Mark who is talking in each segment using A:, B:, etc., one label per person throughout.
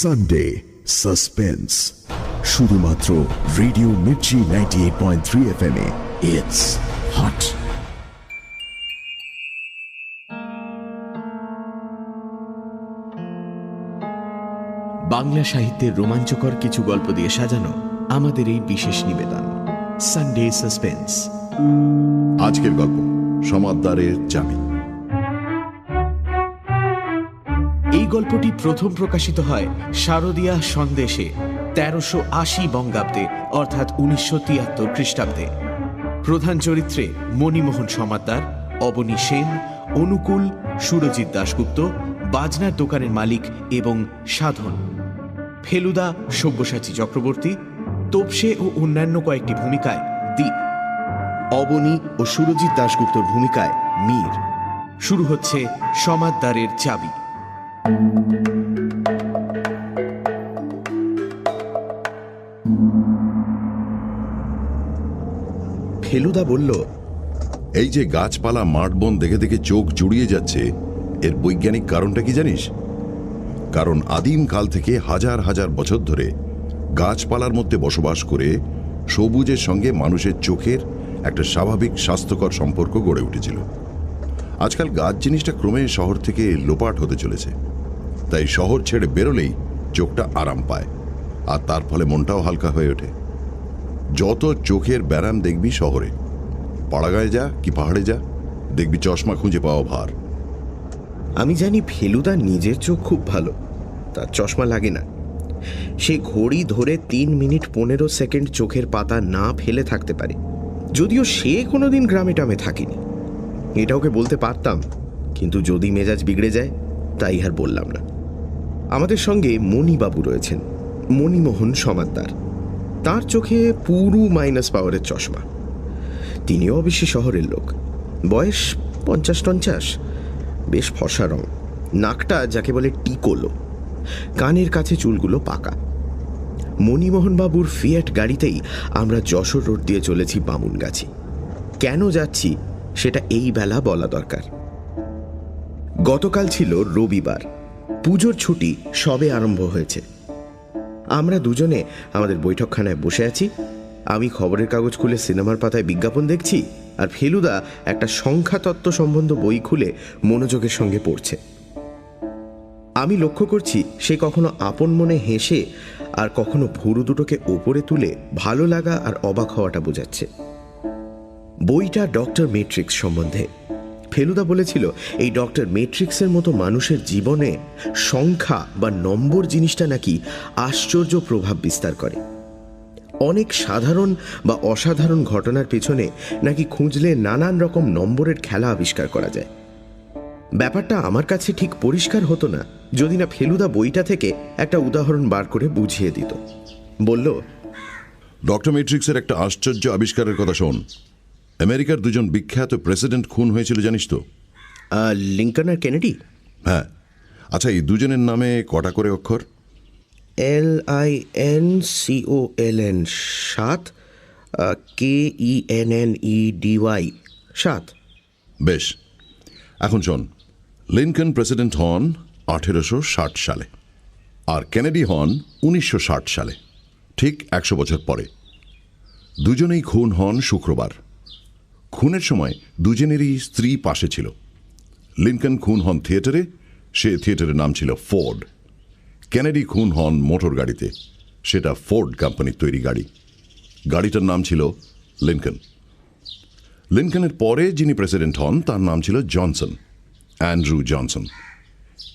A: Sunday suspense, শুধুমাত্র radio Mirchi 98.3 FM A. It's hot.
B: Bangla সাহিত্যের রোমাঞ্চকর কিছু গল্প দিয়ে সাজানো আমাদের এই বিশেষ নিবেদন সানডে সাসপেন্স।
C: আজকের গল্প সমাদদারের চাবি।
B: এই গল্পটি প্রথম প্রকাশিত হয় শারদীয়া সন্দেশে 1380 বঙ্গাব্দে অর্থাৎ 1973 খ্রিস্টাব্দে। প্রধান চরিত্রে মণিমোহন সমাদ্দার, অবনী সেন, অনুকূল, সুরজিৎ দাশগুপ্ত, বাজনার দোকানের মালিক এবং সাধন। ফেলুদা সব্যসাচী চক্রবর্তী, তোপসে ও অন্যান্য কয়েকটি ভূমিকায় দীপ। অবনী ও সুরজিৎ দাশগুপ্তর ভূমিকায় মীর। শুরু হচ্ছে সমাদদারের চাবি।
C: ফেলুদা বলল, এই যে গাছপালা মাঠবন দেখে দেখে চোখ জুড়িয়ে যাচ্ছে, এর বৈজ্ঞানিক কারণটা কি জানিস? কারণ আদিম কাল থেকে হাজার হাজার বছর ধরে গাছপালার মধ্যে বসবাস করে সবুজের সঙ্গে মানুষের চোখের একটা স্বাভাবিক স্বাস্থ্যকর সম্পর্ক গড়ে উঠেছিল। আজকাল গাছ জিনিসটা ক্রমে শহর থেকে লোপাট হতে চলেছে, তাই শহর ছেড়ে বেরোলেই চোখটা আরাম পায়, আর তার ফলে মনটাও হালকা হয়ে ওঠে। যত চোখের ব্যারাম দেখবি শহরে, পাড়াগাঁয়ে যা কি পাহাড়ে যা, দেখবি চশমা খুঁজে পাওয়া ভার।
D: আমি জানি ফেলুদা নিজের চোখ খুব ভালো, তার চশমা লাগে না। সে ঘড়ি ধরে 3 মিনিট 15 সেকেন্ড চোখের পাতা না ফেলে থাকতে পারে, যদিও সে কোনোদিন গ্রামে টামে থাকেনি। এটা ওকে বলতে পারতাম, কিন্তু যদি মেজাজ বিগড়ে যায় তাই আর বললাম না। আমাদের সঙ্গে মণিবাবু রয়েছেন, মণিমোহন সমাদ্দার। তার চোখে পুরু মাইনাস পাওয়ারের চশমা। তিনিও অবশ্যই শহরের লোক, বয়স 50-50, বেশ ফর্সা রং, নাকটা যাকে বলে টিকোলো, কানের কাছে চুলগুলো পাকা। মণিমোহনবাবুর ফিয়াট গাড়িতেই আমরা যশোর রোড দিয়ে চলেছি বামুনগাছি। কেন যাচ্ছি সেটা এই বেলা বলা দরকার। গতকাল ছিল রবিবার, পুজোর ছুটি সবে আরম্ভ হয়েছে। আমরা দুজনে আমাদের বৈঠকখানায় বসে আছি। আমি খবরের কাগজ খুলে সিনেমার পাতায় বিজ্ঞাপন দেখছি, আর ফেলুদা একটা সংখ্যাতত্ত্ব সম্বন্ধ বই খুলে মনোযোগের সঙ্গে পড়ছে। আমি লক্ষ্য করছি সে কখনো আপন মনে হেসে আর কখনো ভুরু দুটোকে ওপরে তুলে ভালো লাগা আর অবাক হওয়াটা বোঝাচ্ছে। বইটা ডক্টর মেট্রিক্স সম্বন্ধে। ফেলুদা বলেছিল এই ডক্টর মেট্রিক্সের মতো মানুষের জীবনে সংখ্যা বা নম্বর জিনিসটা নাকি আশ্চর্য প্রভাব বিস্তার করে। অনেক সাধারণ বা অসাধারণ ঘটনার পেছনে নাকি খুঁজলে নানান রকম নম্বরের খেলা আবিষ্কার করা যায়। ব্যাপারটা আমার কাছে ঠিক পরিষ্কার হতো না যদি না ফেলুদা বইটা থেকে একটা উদাহরণ বার করে বুঝিয়ে দিত। বলল,
C: ডক্টর মেট্রিক্সের একটা আশ্চর্য আবিষ্কারের কথা শোন। আমেরিকার দুজন বিখ্যাত প্রেসিডেন্ট খুন হয়েছিল জানিস তো?
D: লিঙ্কন আর কেনেডি?
C: হ্যাঁ। আচ্ছা, এই দুজনের নামে কটা করে অক্ষর?
D: LINCOLN 7, KENNEDY 7।
C: বেশ, এখন শোন। লিঙ্কন প্রেসিডেন্ট হন 1860 সালে, আর কেনেডি হন 1960 সালে, ঠিক 100 বছর পরে। দুজনেই খুন হন শুক্রবার। খুনের সময় দুজনেরই স্ত্রী পাশে ছিল। লিঙ্কন খুন হন থিয়েটারে, সে থিয়েটারের নাম ছিল ফোর্ড। কেনেডি খুন হন মোটর গাড়িতে, সেটা ফোর্ড কোম্পানির তৈরি গাড়ি। গাড়িটার নাম ছিল লিঙ্কন। লিঙ্কনের পরে যিনি প্রেসিডেন্ট হন তার নাম ছিল জনসন, অ্যান্ড্রু জনসন।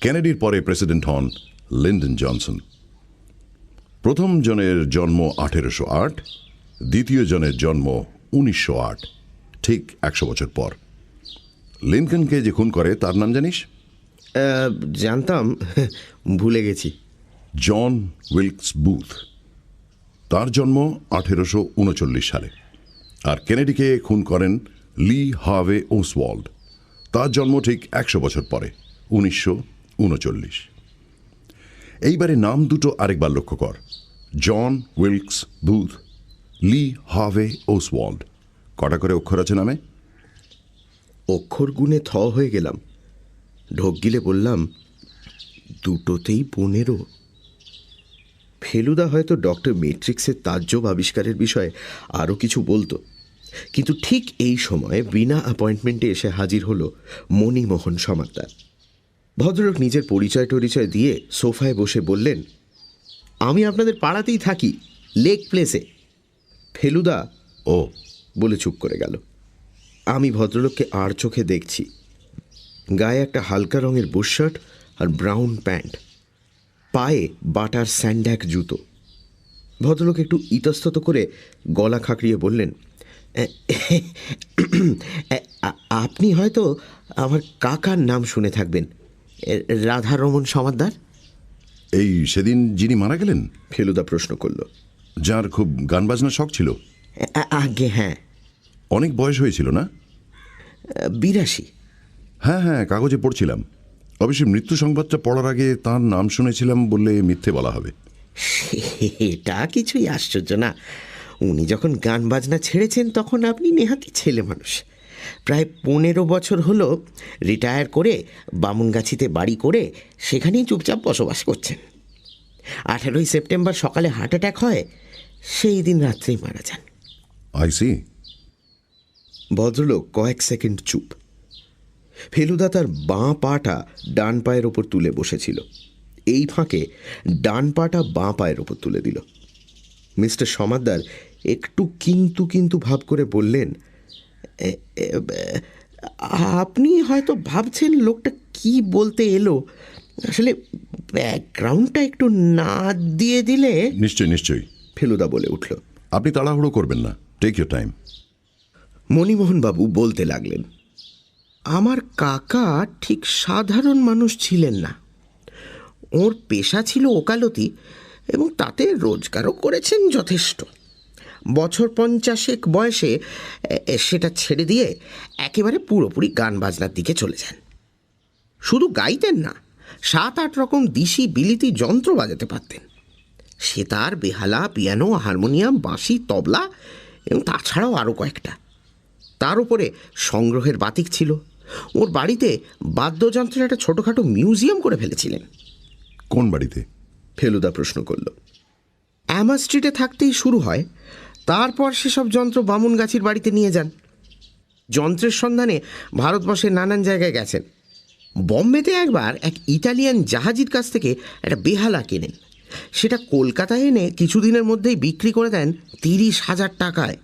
C: কেনেডির পরে প্রেসিডেন্ট হন লিন্ডন জনসন। প্রথম জনের জন্ম 1808, দ্বিতীয় জনের জন্ম 1908, ঠিক 100 বছর পর। লিঙ্কনকে যে খুন করে তার নাম জানিস?
D: জানতাম, ভুলে গেছি।
C: জন উইলকস বুথ। তার জন্ম 1839 সালে। আর কেনেডিকে খুন করেন লি হার্ভে ওসওয়াল্ড। তার জন্ম ঠিক 100 বছর পরে, 1939। এইবারে নাম দুটো আরেকবার লক্ষ্য কর। জন উইলকস বুথ, লি হার্ভে ওসওয়াল্ড। কটা করে অক্ষর আছে নামে?
D: অক্ষর গুণে থ হয়ে গেলাম। ঢোক গিলে বললাম, দুটোতেই 15। ফেলুদা হয়তো ডক্টর মেট্রিক্সের তাজ্জব আবিষ্কারের বিষয়ে আরও কিছু বলতো, কিন্তু ঠিক এই সময় বিনা অ্যাপয়েন্টমেন্টে এসে হাজির হলো মণিমোহন সমাদ্দার। ভদ্রলোক নিজের পরিচয় টরিচয় দিয়ে সোফায় বসে বললেন, আমি আপনাদের পাড়াতেই থাকি, লেক প্লেসে। ফেলুদা ও বলে চুপ করে গেল। আমি ভদ্রলোককে আর চোখে দেখছি। গায়ে একটা হালকা রঙের বুশশার্ট আর ব্রাউন প্যান্ট, পায়ে বাটার স্যান্ড্যাক জুতো। ভদ্রলোক একটু ইতস্তত করে গলা খাঁকড়িয়ে বললেন, আপনি হয়তো আমার কাকার নাম শুনে থাকবেন, রাধারমণ সমাদ্দার।
C: এই সেদিন যিনি মারা গেলেন?
D: ফেলুদা প্রশ্ন করল।
C: যার খুব গান বাজনার শখ ছিল?
D: আগে হ্যাঁ।
C: অনেক বয়স হয়েছিল না?
D: 82।
C: হ্যাঁ হ্যাঁ, কাগজে পড়ছিলাম। অবশ্যই মৃত্যু সংবাদটা পড়ার আগে তার নাম শুনেছিলাম বললে মিথ্যে বলা হবে।
D: এটা কিছুই আশ্চর্য না। উনি যখন গান বাজনা ছেড়েছেন তখন আপনি নেহাতি ছেলে মানুষ। প্রায় 15 বছর হলো রিটায়ার করে বামুনগাছিতে বাড়ি করে সেখানেই চুপচাপ বসবাস করছেন। 18ই সেপ্টেম্বর সকালে হার্ট অ্যাটাক হয়, সেই দিন রাত্রেই মারা যান।
C: I see.
D: ভদ্রলোক কয়েক সেকেন্ড চুপ। ফেলুদা তার বাঁ পাটা ডান পায়ের ওপর তুলে বসেছিল, এই ফাঁকে ডান পাটা বাঁ পায়ের ওপর তুলে দিল। মিস্টার সমাদ্দার একটু কিন্তু ভাব করে বললেন, আপনি হয়তো ভাবছেন লোকটা কি বলতে এলো, আসলে ব্যাকগ্রাউন্ডটা একটু না দিয়ে দিলে।
C: নিশ্চয়ই।
D: ফেলুদা বলে উঠল,
C: আপনি তাড়াহুড়ো করবেন না, টেক ইউর টাইম।
D: মণিমোহনবাবু বলতে লাগলেন, আমার কাকা ঠিক সাধারণ মানুষ ছিলেন না। ওর পেশা ছিল ওকালতি এবং তাতে রোজগারও করেছেন যথেষ্ট। বছর 50 বয়সে সেটা ছেড়ে দিয়ে একেবারে পুরোপুরি গান বাজনার দিকে চলে যান। শুধু গাইতেন না, 7-8 রকম দিশি বিলিতি যন্ত্র বাজাতে পারতেন। সেতার, বেহালা, পিয়ানো, হারমোনিয়াম, বাঁশি, তবলা এবং তাছাড়াও আরও কয়েকটা। তার উপরে সংগ্রহের বাতিক ছিল। ওর বাড়িতে বাদ্যযন্ত্রের একটা ছোটোখাটো মিউজিয়াম করে ফেলেছিলেন।
C: কোন বাড়িতে?
D: ফেলুদা প্রশ্ন করল। অ্যামা স্ট্রিটে থাকতেই শুরু হয়, তারপর সেসব যন্ত্র বামুনগাছির বাড়িতে নিয়ে যান। যন্ত্রের সন্ধানে ভারতবর্ষের নানান জায়গায় গেছেন। বম্বেতে একবার এক ইটালিয়ান জাহাজির কাছ থেকে একটা বেহালা কেনেন, সেটা কলকাতায় এনে কিছুদিনের মধ্যেই বিক্রি করে দেন 30,000 টাকায়।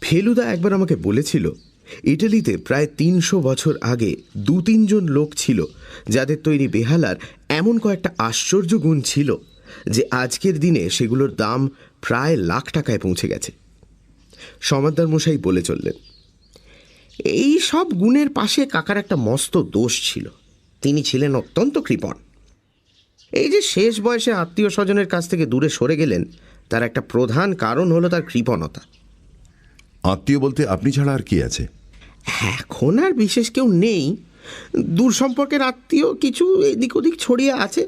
D: ফেলুদা একবার আমাকে বলেছিল, ইটালিতে প্রায় 300 বছর আগে 2-3 জন লোক ছিল যাদের তৈরি বেহালার এমন কয়েকটা আশ্চর্য গুণ ছিল যে আজকের দিনে সেগুলোর দাম প্রায় লাখ টাকায় পৌঁছে গেছে। সমাদ্দার মশাই বলে চললেন, এই সব গুণের পাশে কাকার একটা মস্ত দোষ ছিল, তিনি ছিলেন অত্যন্ত কৃপণ। এই যে শেষ বয়সে আত্মীয় স্বজনের কাছ থেকে দূরে সরে গেলেন, তার একটা প্রধান কারণ হলো তার কৃপণতা।
C: আত্মীয় বলতে আপনি ছাড়া আর কি আছে?
D: এখন আর বিশেষ কেউ নেই। দূর সম্পর্কের আত্মীয় কিছু এদিক ওদিক ছড়িয়ে আছে।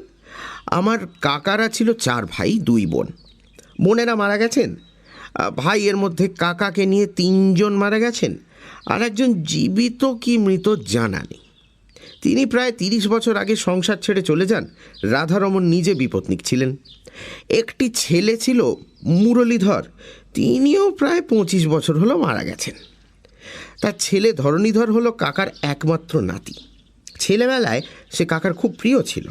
D: আমার কাকারা ছিল 4 ভাই 2 বোন। বোনেরা মারা গেছেন। ভাইয়ের মধ্যে কাকাকে নিয়ে 3 জন মারা গেছেন, আর একজন জীবিত কি মৃত জানা নেই। তিনি প্রায় 30 বছর আগে সংসার ছেড়ে চলে যান। রাধারমণ নিজে বিপত্নিক ছিলেন। একটি ছেলে ছিল মুরলীধর, তিনিও প্রায় 25 বছর হলো মারা গেছেন। তার ছেলে ধরণীধর হলো কাকার একমাত্র নাতি। ছেলেবেলায় সে কাকার খুব প্রিয় ছিল।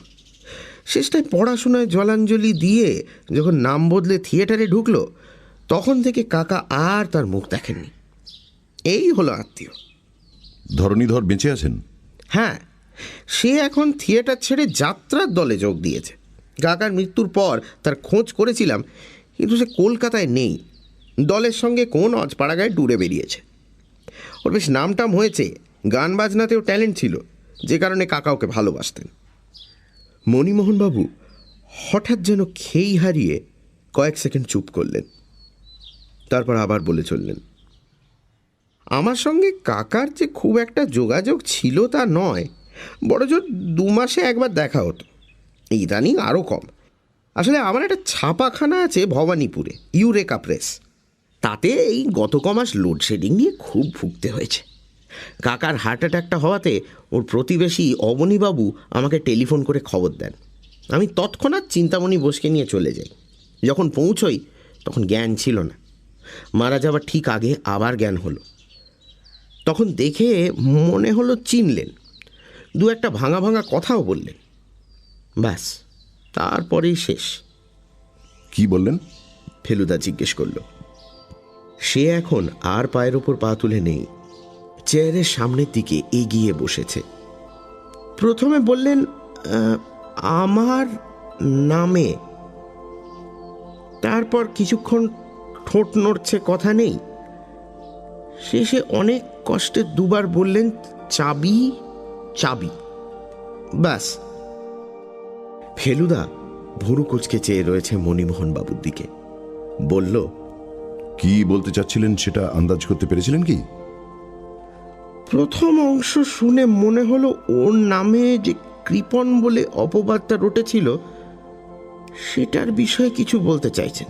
D: শেষটায় পড়াশোনায় জলাঞ্জলি দিয়ে যখন নাম বদলে থিয়েটারে ঢুকলো, তখন থেকে কাকা আর তার মুখ দেখেননি। এই হলো আত্মীয়।
C: ধরণীধর বেঁচে আছেন?
D: হ্যাঁ, সে এখন থিয়েটার ছেড়ে যাত্রার দলে যোগ দিয়েছে। কাকার মৃত্যুর পর তার খোঁজ করেছিলাম, কিন্তু সে কলকাতায় নেই। দলের সঙ্গে কোন অজপাড়াগায় ট্যুরে বেরিয়েছে। ওর বেশ নামটাম হয়েছে, গান বাজনাতেও ট্যালেন্ট ছিল, যে কারণে কাকা ওকে ভালোবাসতেন। মণিমোহনবাবু হঠাৎ যেন খেই হারিয়ে কয়েক সেকেন্ড চুপ করলেন, তারপর আবার বলে চললেন, আমার সঙ্গে কাকার যে খুব একটা যোগাযোগ ছিল তা নয়, বড় জোর 2 মাসে একবার দেখা হতো। ইদানিং আরও কম। আসলে আমার একটা ছাপাখানা আছে ভবানীপুরে, ইউরেকা প্রেস। তাতে এই গত কমাস লোডশেডিং নিয়ে খুব ভুগতে হয়েছে। কাকার হার্ট অ্যাটাকটা হওয়াতে ওর প্রতিবেশী অবনীবাবু আমাকে টেলিফোন করে খবর দেন। আমি তৎক্ষণাৎ চিন্তামণি বোসকে নিয়ে চলে যাই। যখন পৌঁছই তখন জ্ঞান ছিল না। মারা যাবার ঠিক আগে আবার জ্ঞান হলো। তখন দেখে মনে হলো চিনলেন, দু একটা ভাঙা ভাঙা কথাও বললেন। ব্যাস, তারপরেই শেষ।
C: কি বললেন?
D: ফেলুদা জিজ্ঞেস করল। সে এখন আর পায়ের ওপর পা তুলে নেই, চেয়ারের সামনের দিকে এগিয়ে বসেছে। প্রথমে বললেন, আমার নামে। তারপর কিছুক্ষণ ঠোঁট নড়ছে, কথা নেই। শেষে অনেক কষ্টে দুবার বললেন, চাবি চাবি। ব্যাস। ফেলুদা ভুরু কুচকে চেয়ে রয়েছে মণিমোহন বাবুর দিকে। বলল,
C: কি বলতে চাচ্ছিলেন সেটা আন্দাজ করতে পেরেছিলেন কি?
D: প্রথম অংশ শুনে মনে হলো ওর নামে যে কৃপণ বলে অপবাদটা রটেছিল সেটার বিষয়ে কিছু বলতে চাইছেন।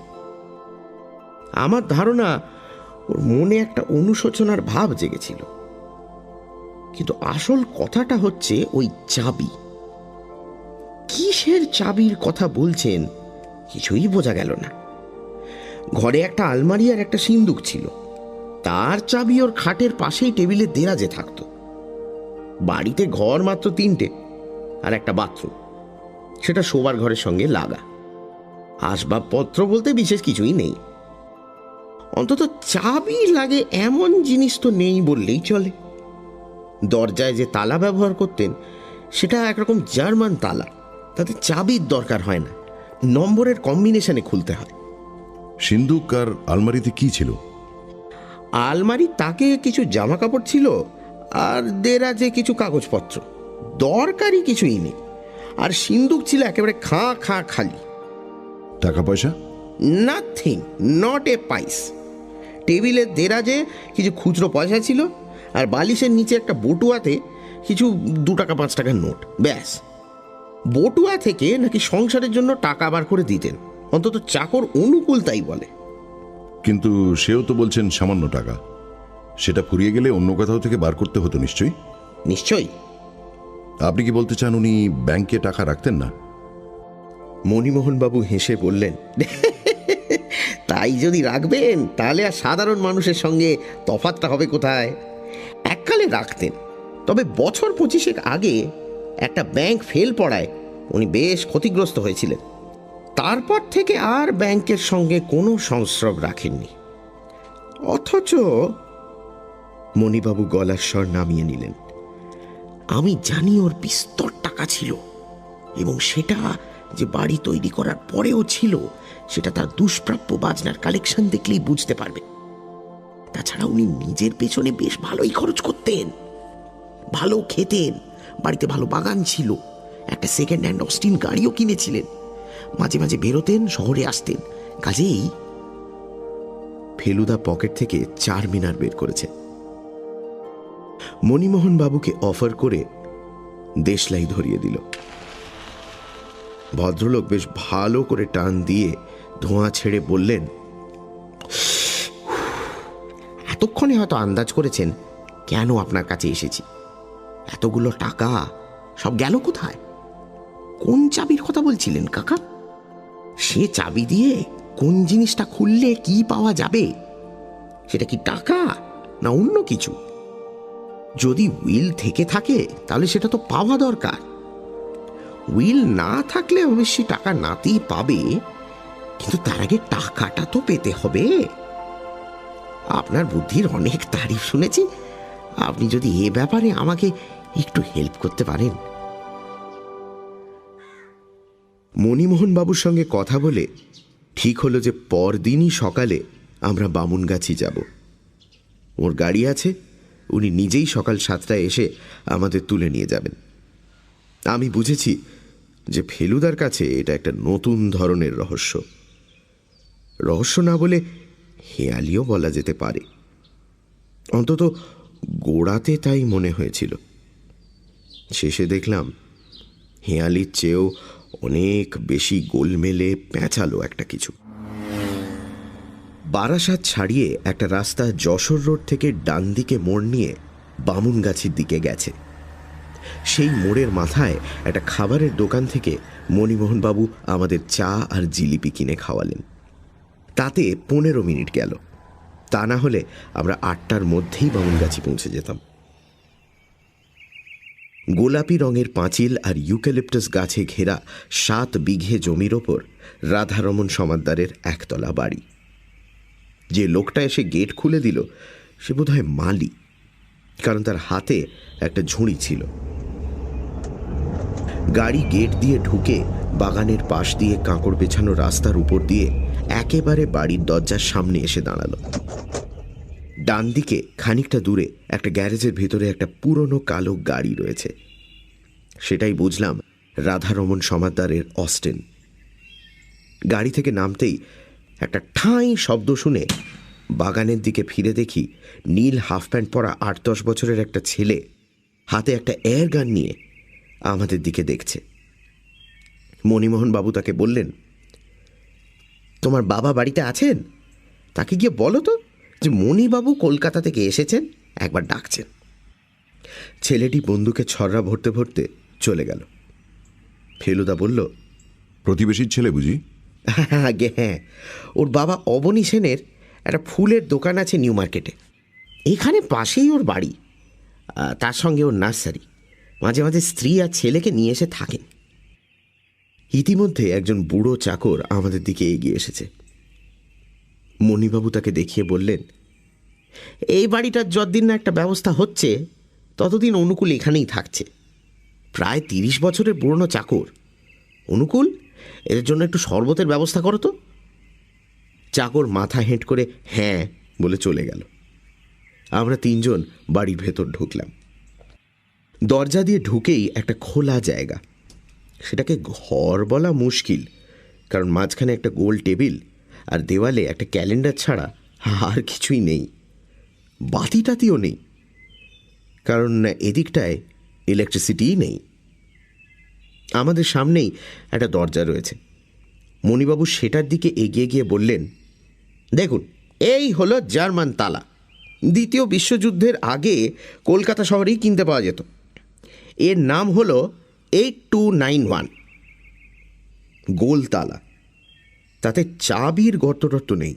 D: আমার ধারণা ওর মনে একটা অনুশোচনার ভাব জেগেছিল। কিন্তু আসল কথাটা হচ্ছে ওই চাবি। কিসের চাবির কথা বলছেন কিছুই বোঝা গেল না। ঘরে একটা আলমারি আর একটা সিন্দুক ছিল, তার চাবি ওর খাটের পাশেই টেবিলের দেরাজে থাকতো। বাড়িতে ঘর মাত্র 3টে আর একটা বাথরুম, সেটা শোবার ঘরের সঙ্গে লাগা। আসবাবপত্র বলতে বিশেষ কিছুই নেই। অন্তত চাবি লাগে এমন জিনিস তো নেই বললেই চলে। দরজায় যে তালা ব্যবহার করতেন সেটা একরকম জার্মান তালা, তাতে চাবির দরকার হয় না, নম্বরের কম্বিনেশনে খুলতে হয়।
C: সিন্দুক আর আলমারিতে কি ছিল?
D: আলমারি তাকে কিছু জামা কাপড় ছিল আর দেরাজে কিছু কাগজপত্র, দরকারি কিছুই নেই। আর সিন্দুক ছিল একেবারে খালি।
C: টাকা পয়সা?
D: নাথিং, নট এ পাইস। টেবিলের দেরাজে কিছু খুচরো পয়সা ছিল আর বালিশের নিচে একটা বটুয়াতে কিছু 2 টাকা 5 টাকার নোট। ব্যাস। বটুয়া থেকে নাকি সংসারের জন্য টাকা বার করে দিতেন, অন্তত চাকর অনুকূল তাই বলে।
C: কিন্তু সেও তো বলছেন সামান্য টাকা, সেটা ফুরিয়ে গেলে অন্য কোথাও থেকে বার করতে হতো নিশ্চয়ই।
D: নিশ্চয়ই।
C: আপনি কি বলতে চান উনি ব্যাংকে টাকা রাখতেন না?
D: মণিমোহনবাবু হেসে বললেন, তাই যদি রাখবেন তাহলে আর সাধারণ মানুষের সঙ্গে তফাৎটা হবে কোথায়? এককালে রাখতেন, তবে বছর 25 আগে একটা ব্যাংক ফেল পড়ায় উনি বেশ ক্ষতিগ্রস্ত হয়েছিলেন। তারপর থেকে আর ব্যাংকের সঙ্গে কোনো সংস্রব রাখেননি। অথচ মণিবাবু গলার স্বর নামিয়ে নিলেন, আমি জানি ওর বিস্তর টাকা ছিল, এবং সেটা যে বাড়ি তৈরি করার পরেও ছিল সেটা তার দুষ্প্রাপ্য বাজনার কালেকশন দেখলেই বুঝতে পারবে। তাছাড়া উনি নিজের পেছনে বেশ ভালোই খরচ করতেন, ভালো খেতেন, বাড়িতে ভালো বাগান ছিল, একটা সেকেন্ড হ্যান্ড অস্টিন গাড়িও কিনেছিলেন, মাঝে মাঝে বেরোতেন, শহরে আসতেন। কাজেই ফেলুদা পকেট থেকে 4 মিনার বের করেছে। মণিমোহন বাবুকে অফার করে দেশলাই ধরিয়ে দিল। ভদ্রলোক বেশ ভালো করে টান দিয়ে ধোঁয়া ছেড়ে বললেন, এতক্ষণে হয়তো আন্দাজ করেছেন কেন আপনার কাছে এসেছি। এতগুলো টাকা সব গেল কোথায়? কোন চাবির কথা বলছিলেন কাকা? সে চাবি দিয়ে কোন জিনিসটা খুললে কি পাওয়া যাবে? সেটা কি টাকা না অন্য কিছু? যদি উইল থেকে থাকে তাহলে সেটা তো পাওয়া দরকার। উইল না থাকলে অবশ্যই টাকা নাতেই পাবে, কিন্তু তার আগে টাকাটা তো পেতে হবে। আপনার বুদ্ধির অনেক তারিফ শুনেছি, আপনি যদি এ ব্যাপারে আমাকে একটু হেল্প করতে পারেন। মণিমোহন বাবুর সঙ্গে কথা বলে ঠিক হলো যে পরদিনই সকালে আমরা বামুনগাছি যাব। ওর গাড়ি আছে, উনি নিজেই সকাল 7টায় এসে আমাদের তুলে নিয়ে যাবেন। আমি বুঝেছি যে ফেলুদার কাছে এটা একটা নতুন ধরনের রহস্য। রহস্য না বলে হেয়ালিও বলা যেতে পারে, অন্তত গোড়াতে তাই মনে হয়েছিল। শেষে দেখলাম হেয়ালির চেয়েও অনেক বেশি গোলমেলে প্যাঁচালো একটা কিছু। বারাসাত ছাড়িয়ে একটা রাস্তা যশোর রোড থেকে ডান দিকে মোড় নিয়ে বামুনগাছির দিকে গেছে। সেই মোড়ের মাথায় একটা খাবারের দোকান থেকে মণিমোহনবাবু আমাদের চা আর জিলিপি কিনে খাওয়ালেন। তাতে 15 মিনিট গেল। তা না হলে আমরা 8টার মধ্যেই বামুনগাছি পৌঁছে যেতাম। গোলাপি রঙের পাঁচিল আর ইউক্যালিপটাস গাছে ঘেরা 7 বিঘে জমির ওপর রাধারমণ সমাদ্দারের একতলা বাড়ি। যে লোকটা এসে গেট খুলে দিল সে বোধহয় মালি, কারণ তার হাতে একটা ঝুড়ি ছিল। গাড়ি গেট দিয়ে ঢুকে বাগানের পাশ দিয়ে কাঁকড় বেছানো রাস্তার উপর দিয়ে একেবারে বাড়ির দরজার সামনে এসে দাঁড়ালো। ডান দিকে খানিকটা দূরে একটা গ্যারেজের ভিতরে একটা পুরনো কালো গাড়ি রয়েছে। সেটাই বুঝলাম রাধারমণ সমাদ্দারের অস্টেন। গাড়ি থেকে নামতেই একটা ঠাঁই শব্দ শুনে বাগানের দিকে ফিরে দেখি নীল হাফ প্যান্ট পরা 8-10 বছরের একটা ছেলে হাতে একটা এয়ার গান নিয়ে আমাদের দিকে দেখছে। মণিমোহনবাবু তাকে বললেন, তোমার বাবা বাড়িতে আছেন? তাকে গিয়ে বলো তো যে মণিবাবু কলকাতা থেকে এসেছেন, একবার ডাকছেন। ছেলেটি বন্দুকে ছররা ভরতে ভরতে চলে গেল। ফেলুদা বলল,
C: প্রতিবেশীর ছেলে বুঝি?
D: আগে হ্যাঁ, ওর বাবা অবনী সেনের একটা ফুলের দোকান আছে নিউ মার্কেটে। এখানে পাশেই ওর বাড়ি, তার সঙ্গে ওর নার্সারি। মাঝে মাঝে স্ত্রী আর ছেলেকে নিয়ে এসে থাকেন। ইতিমধ্যে একজন বুড়ো চাকর আমাদের দিকে এগিয়ে এসেছে। মণিবাবু তাকে দেখিয়ে বললেন, এই বাড়িটার যতদিন না একটা ব্যবস্থা হচ্ছে ততদিন অনুকূল এখানেই থাকছে। প্রায় 30 বছরের পুরনো চাকর। অনুকূল, এদের জন্য একটু শরবতের ব্যবস্থা করো তো। চাকর মাথা হেঁট করে হ্যাঁ বলে চলে গেল। আমরা 3 জন বাড়ির ভেতর ঢুকলাম। দরজা দিয়ে ঢুকেই একটা খোলা জায়গা। সেটাকে ঘর বলা মুশকিল, কারণ মাঝখানে একটা গোল টেবিল আর দেওয়ালে একটা ক্যালেন্ডার ছাড়া আর কিছুই নেই। বাতি টাতিও নেই, কারণ এদিকটায় ইলেকট্রিসিটিই নেই। আমাদের সামনেই একটা দরজা রয়েছে। মণিবাবু সেটার দিকে এগিয়ে গিয়ে বললেন, দেখুন, এই হলো জার্মান তালা। 2য় বিশ্বযুদ্ধের আগে কলকাতা শহরেই কিনতে পাওয়া যেত। এর নাম হলো 8291। গোল তালা, তাতে চাবির গর্ত নেই।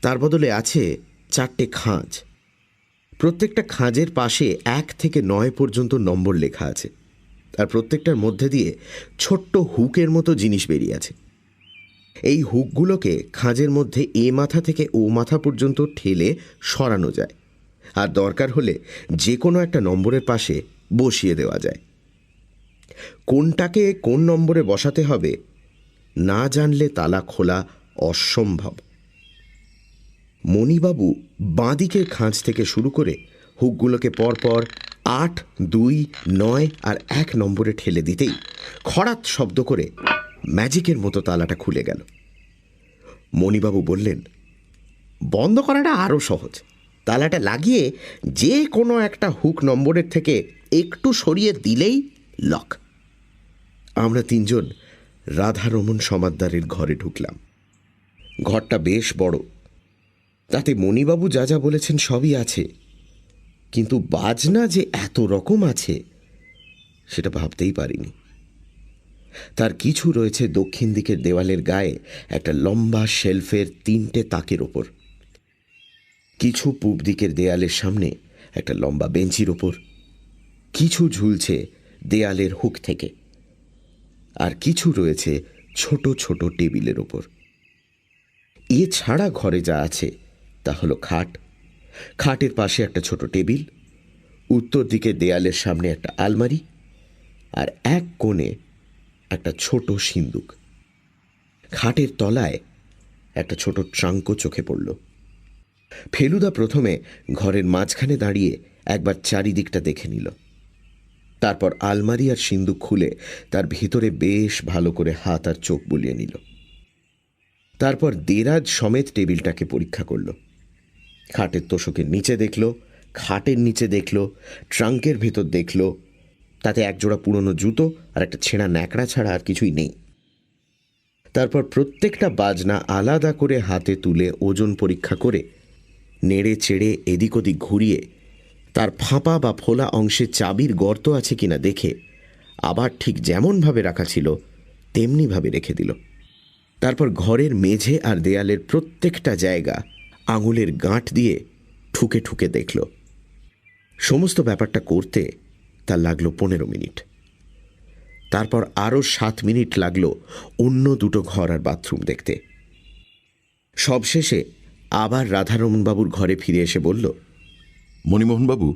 D: তার বদলে আছে 4টে খাঁজ। প্রত্যেকটা খাঁজের পাশে 1 থেকে 9 পর্যন্ত নম্বর লেখা আছে, আর প্রত্যেকটার মধ্যে দিয়ে ছোট্ট হুকের মতো জিনিস বেরিয়ে আছে। এই হুকগুলোকে খাঁজের মধ্যে এ মাথা থেকে ও মাথা পর্যন্ত ঠেলে সরানো যায়, আর দরকার হলে যে কোনো একটা নম্বরের পাশে বসিয়ে দেওয়া যায়। কোনটাকে কোন নম্বরে বসাতে হবে না জানলে তালা খোলা অসম্ভব। মণিবাবু বাঁদিকের খাঁজ থেকে শুরু করে হুকগুলোকে পরপর 8, 2, 9 আর 1 নম্বরে ঠেলে দিতেই খড়াত শব্দ করে ম্যাজিকের মতো তালাটা খুলে গেল। মণিবাবু বললেন, বন্ধ করাটা আরও সহজ। তালাটা লাগিয়ে যে কোনো একটা হুক নম্বরের থেকে একটু সরিয়ে দিলেই লক। আমরা 3 জন রাধারমণ সমাদ্দারের ঘরে ঢুকলাম। ঘরটা বেশ বড়, তাতে মণিবাবু যা যা বলেছেন সবই আছে, কিন্তু বাজনা যে এত রকম আছে সেটা ভাবতেই পারিনি। তার কিছু রয়েছে দক্ষিণ দিকের দেওয়ালের গায়ে একটা লম্বা শেলফের 3টে তাকের ওপর, কিছু পূব দিকের দেয়ালের সামনে একটা লম্বা বেঞ্চির ওপর, কিছু ঝুলছে দেয়ালের হুক থেকে, আর কিছু রয়েছে ছোট ছোট টেবিলের ওপর। এছাড়া ঘরে যা আছে তা হলো খাট, খাটের পাশে একটা ছোট টেবিল, উত্তর দিকে দেয়ালের সামনে একটা আলমারি, আর এক কোণে একটা ছোট সিন্দুক। খাটের তলায় একটা ছোট ট্রাঙ্কও চোখে পড়ল। ফেলুদা প্রথমে ঘরের মাঝখানে দাঁড়িয়ে একবার চারিদিকটা দেখে নিল। তারপর আলমারি আর সিন্দুক খুলে তার ভিতরে বেশ ভালো করে হাত আর চোখ বুলিয়ে নিল। তারপর দেরাজ সমেত টেবিলটাকে পরীক্ষা করল। খাটের তোশকের নিচে দেখল, খাটের নিচে দেখল, ট্রাঙ্কের ভেতর দেখল। তাতে একজোড়া পুরনো জুতো আর একটা ছেঁড়া ন্যাকড়া ছাড়া আর কিছুই নেই। তারপর প্রত্যেকটা বাজনা আলাদা করে হাতে তুলে ওজন পরীক্ষা করে নেড়ে চেড়ে এদিক ওদিক ঘুরিয়ে তার ফাঁপা বা ফোলা অংশে চাবির গর্ত আছে কিনা দেখে আবার ঠিক যেমনভাবে রাখা ছিল তেমনিভাবে রেখে দিল। তারপর ঘরের মেঝে আর দেয়ালের প্রত্যেকটা জায়গা আঙুলের গাঁট দিয়ে ঠুকে ঠুকে দেখল। সমস্ত ব্যাপারটা করতে তার লাগলো 15 মিনিট। তারপর আরও 7 মিনিট লাগলো অন্য দুটো ঘর আর বাথরুম দেখতে। সবশেষে আবার রাধারমণবাবুর ঘরে ফিরে এসে বলল,
C: মণিমোহনবাবু,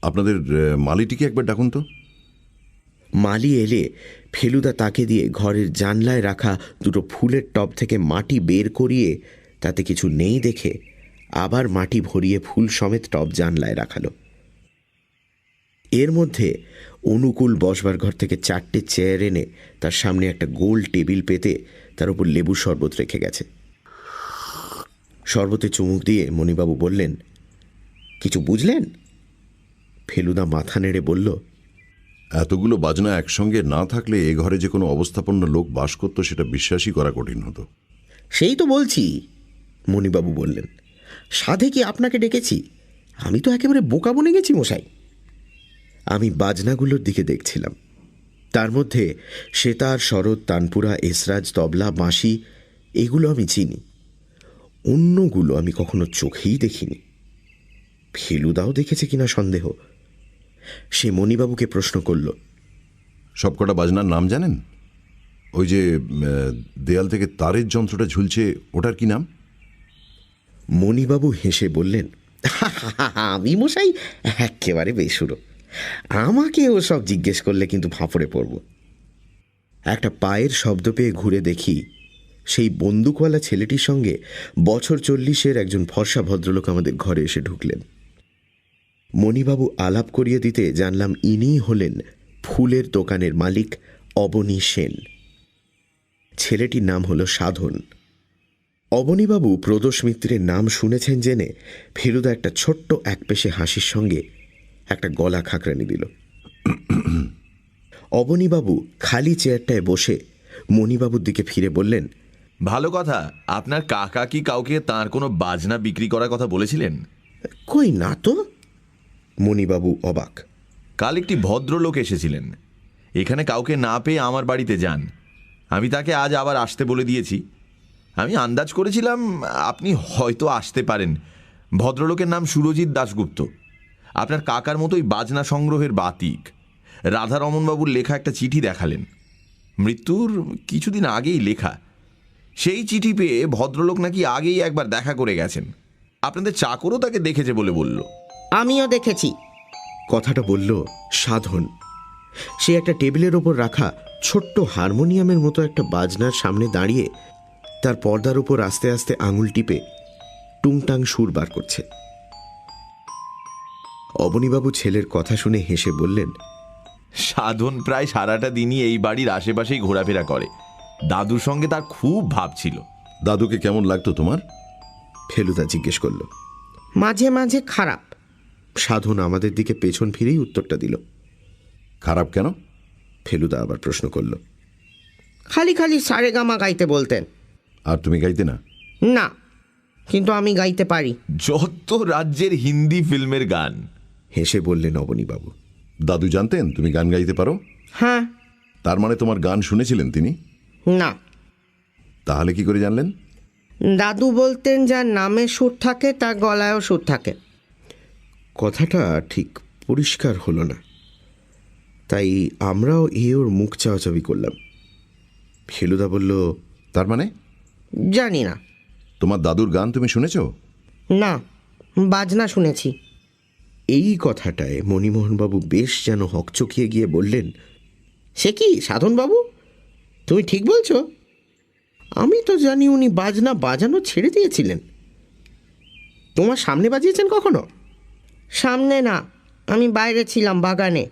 C: আপনাদের মালিটিকে একবার ডাকুন তো।
D: মালি এলে ফেলুদা তাকে দিয়ে ঘরের জানলায় রাখা দুটো ফুলের টব থেকে মাটি বের করিয়ে তাতে কিছু নেই দেখে আবার মাটি ভরিয়ে ফুল সমেত টব জানলায় রাখালো। এর মধ্যে অনুকূল বসবার ঘর থেকে 4টে চেয়ার এনে তার সামনে একটা গোল টেবিল পেতে তার উপর লেবুর শরবত রেখে গেছে। শরবতে চুমুক দিয়ে মণিবাবু বললেন, কিছু বুঝলেন? ফেলুদা মাথা নেড়ে বলল,
C: এতগুলো বাজনা একসঙ্গে না থাকলে এ ঘরে যে কোনো অবস্থাপন্ন লোক বাস করত সেটা বিশ্বাসই করা কঠিন হতো।
D: সেই তো বলছি, মণিবাবু বললেন। সাধে কি আপনাকে ডেকেছি? আমি তো একেবারে বোকা বনে গেছি মশাই। আমি বাজনাগুলোর দিকে দেখছিলাম। তার মধ্যে সেতার, শরৎ, তানপুরা, এসরাজ, তবলা, বাঁশি এগুলো আমি চিনি। অন্যগুলো আমি কখনো চোখেই দেখিনি। ফেলুদাও দেখেছে কিনা সন্দেহ। সে মণিবাবুকে প্রশ্ন করল,
C: সবকটা বাজনার নাম জানেন? ওই যে দেয়াল থেকে তারের যন্ত্রটা ঝুলছে, ওটার কি নাম?
D: মণিবাবু হেসে বললেন, আমি মশাই একেবারে বেসুরো। আমাকে ও সব জিজ্ঞেস করলে কিন্তু ফাঁপড়ে পড়ব। একটা পায়ের শব্দ পেয়ে ঘুরে দেখি সেই বন্দুকওয়ালা ছেলেটির সঙ্গে বছর 40-এর একজন ফর্সা ভদ্রলোক আমাদের ঘরে এসে ঢুকলেন। মণিবাবু আলাপ করিয়ে দিতে জানলাম ইনিই হলেন ফুলের দোকানের মালিক অবনী সেন। ছেলেটির নাম হল সাধন। অবনীবাবু প্রদোষ মিত্রের নাম শুনেছেন জেনে ফেলুদা একটা ছোট্ট একপেশে হাসির সঙ্গে একটা গলা খাকরানি দিল। অবনীবাবু খালি চেয়ারটায় বসে মণিবাবুর দিকে ফিরে বললেন,
E: ভালো কথা। আপনার কাকা কি কাউকে তার কোনো বাজনা বিক্রি করার কথা বলেছিলেন?
D: কই না তো। মণিবাবু অবাক।
E: কাল একটি ভদ্রলোক এসেছিলেন। এখানে কাউকে না পেয়ে আমার বাড়িতে যান। আমি তাকে আজ আবার আসতে বলে দিয়েছি। আমি আন্দাজ করেছিলাম আপনি হয়তো আসতে পারেন। ভদ্রলোকের নাম সুরজিৎ দাশগুপ্ত। আপনার কাকার মতোই বাজনা সংগ্রহের বাতিক। রাধারমণবাবুর লেখা একটা চিঠি দেখালেন, মৃত্যুর কিছুদিন আগেই লেখা। সেই চিঠি পেয়ে ভদ্রলোক নাকি আগেই একবার দেখা করে গেছেন। আপনাদের চাকরও তাকে দেখেছে বলে বলল।
F: আমিও দেখেছি।
D: কথাটা বলল সাধন। সে একটা টেবিলের ওপর রাখা ছোট্ট হারমোনিয়ামের মতো একটা বাজনার সামনে দাঁড়িয়ে তার পর্দার উপর আস্তে আস্তে আঙুল টিপে টুংটাং সুর বার করছে। অবনীবাবু ছেলের কথা শুনে হেসে বললেন,
E: সাধন প্রায় সারাটা দিনই এই বাড়ির আশেপাশেই ঘোরাফেরা করে। দাদুর সঙ্গে তার খুব ভাব ছিল।
C: দাদুকে কেমন লাগতো তোমার?
D: ফেলুদা জিজ্ঞেস করল।
F: মাঝে মাঝে খারাপ।
D: সাধন আমাদের দিকে পেছন ফিরেই উত্তরটা দিল।
C: খারাপ কেন?
D: ফেলুদা আবার প্রশ্ন করল।
F: খালি খালি সারেগামা গাইতে বলতেন।
C: আর তুমি গাইতে না?
F: না, কিন্তু আমি গাইতে পারি।
E: যত রাজ্যের হিন্দি ফিল্মের গান।
D: হেসে বললেন অবনীবাবু।
C: দাদু জানতেন তুমি গান গাইতে পারো?
F: হ্যাঁ।
C: তার মানে তোমার গান শুনেছিলেন তিনি?
F: না।
C: তাহলে কি করে জানলেন?
F: দাদু বলতেন যার নামে সুর থাকে তার গলায়ও সুর থাকে।
D: কথাটা ঠিক পরিষ্কার হলো না, তাই আমরাও ওর মুখ চাওয়াচাবি করলাম। ফেলুদা বলল,
C: তার মানে?
F: জানি না।
C: তোমার দাদুর গান তুমি শুনেছ?
F: না, বাজনা শুনেছি।
D: এই কথাটায় মণিমোহনবাবু বেশ যেন হকচকিয়ে গিয়ে বললেন,
F: সে কি সাধনবাবু, তুমি ঠিক বলছো? আমি তো জানি উনি বাজনা বাজানো ছেড়ে দিয়েছিলেন। তোমার সামনে বাজিয়েছেন কখনো? সামনে না, আমি বাইরে ছিলাম বাগানে,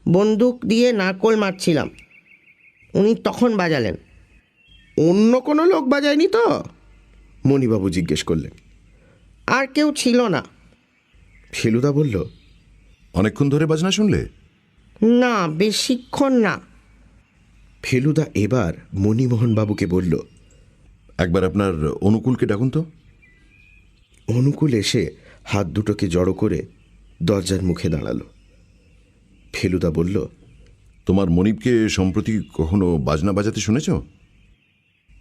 F: বন্দুক দিয়ে নারকোল মারছিলাম। উনি তখন বাজালেন।
D: অন্য কোনো লোক বাজায়নি তো? মণিবাবু জিজ্ঞেস করলেন।
F: আর কেউ ছিল না।
D: ফেলুদা বলল,
C: অনেকক্ষণ ধরে বাজনা শুনলে?
F: না, বেশিক্ষণ না।
D: ফেলুদা এবার মণিমোহনবাবুকে বলল,
C: একবার আপনার অনুকূলকে ডাকুন তো।
D: অনুকূল এসে হাত দুটোকে জড়ো করে দরজার মুখে দাঁড়ালো। ফেলুদা বলল,
C: তোমার মনিবকে সম্প্রতি কখনো বাজনা বাজাতে শুনেছ?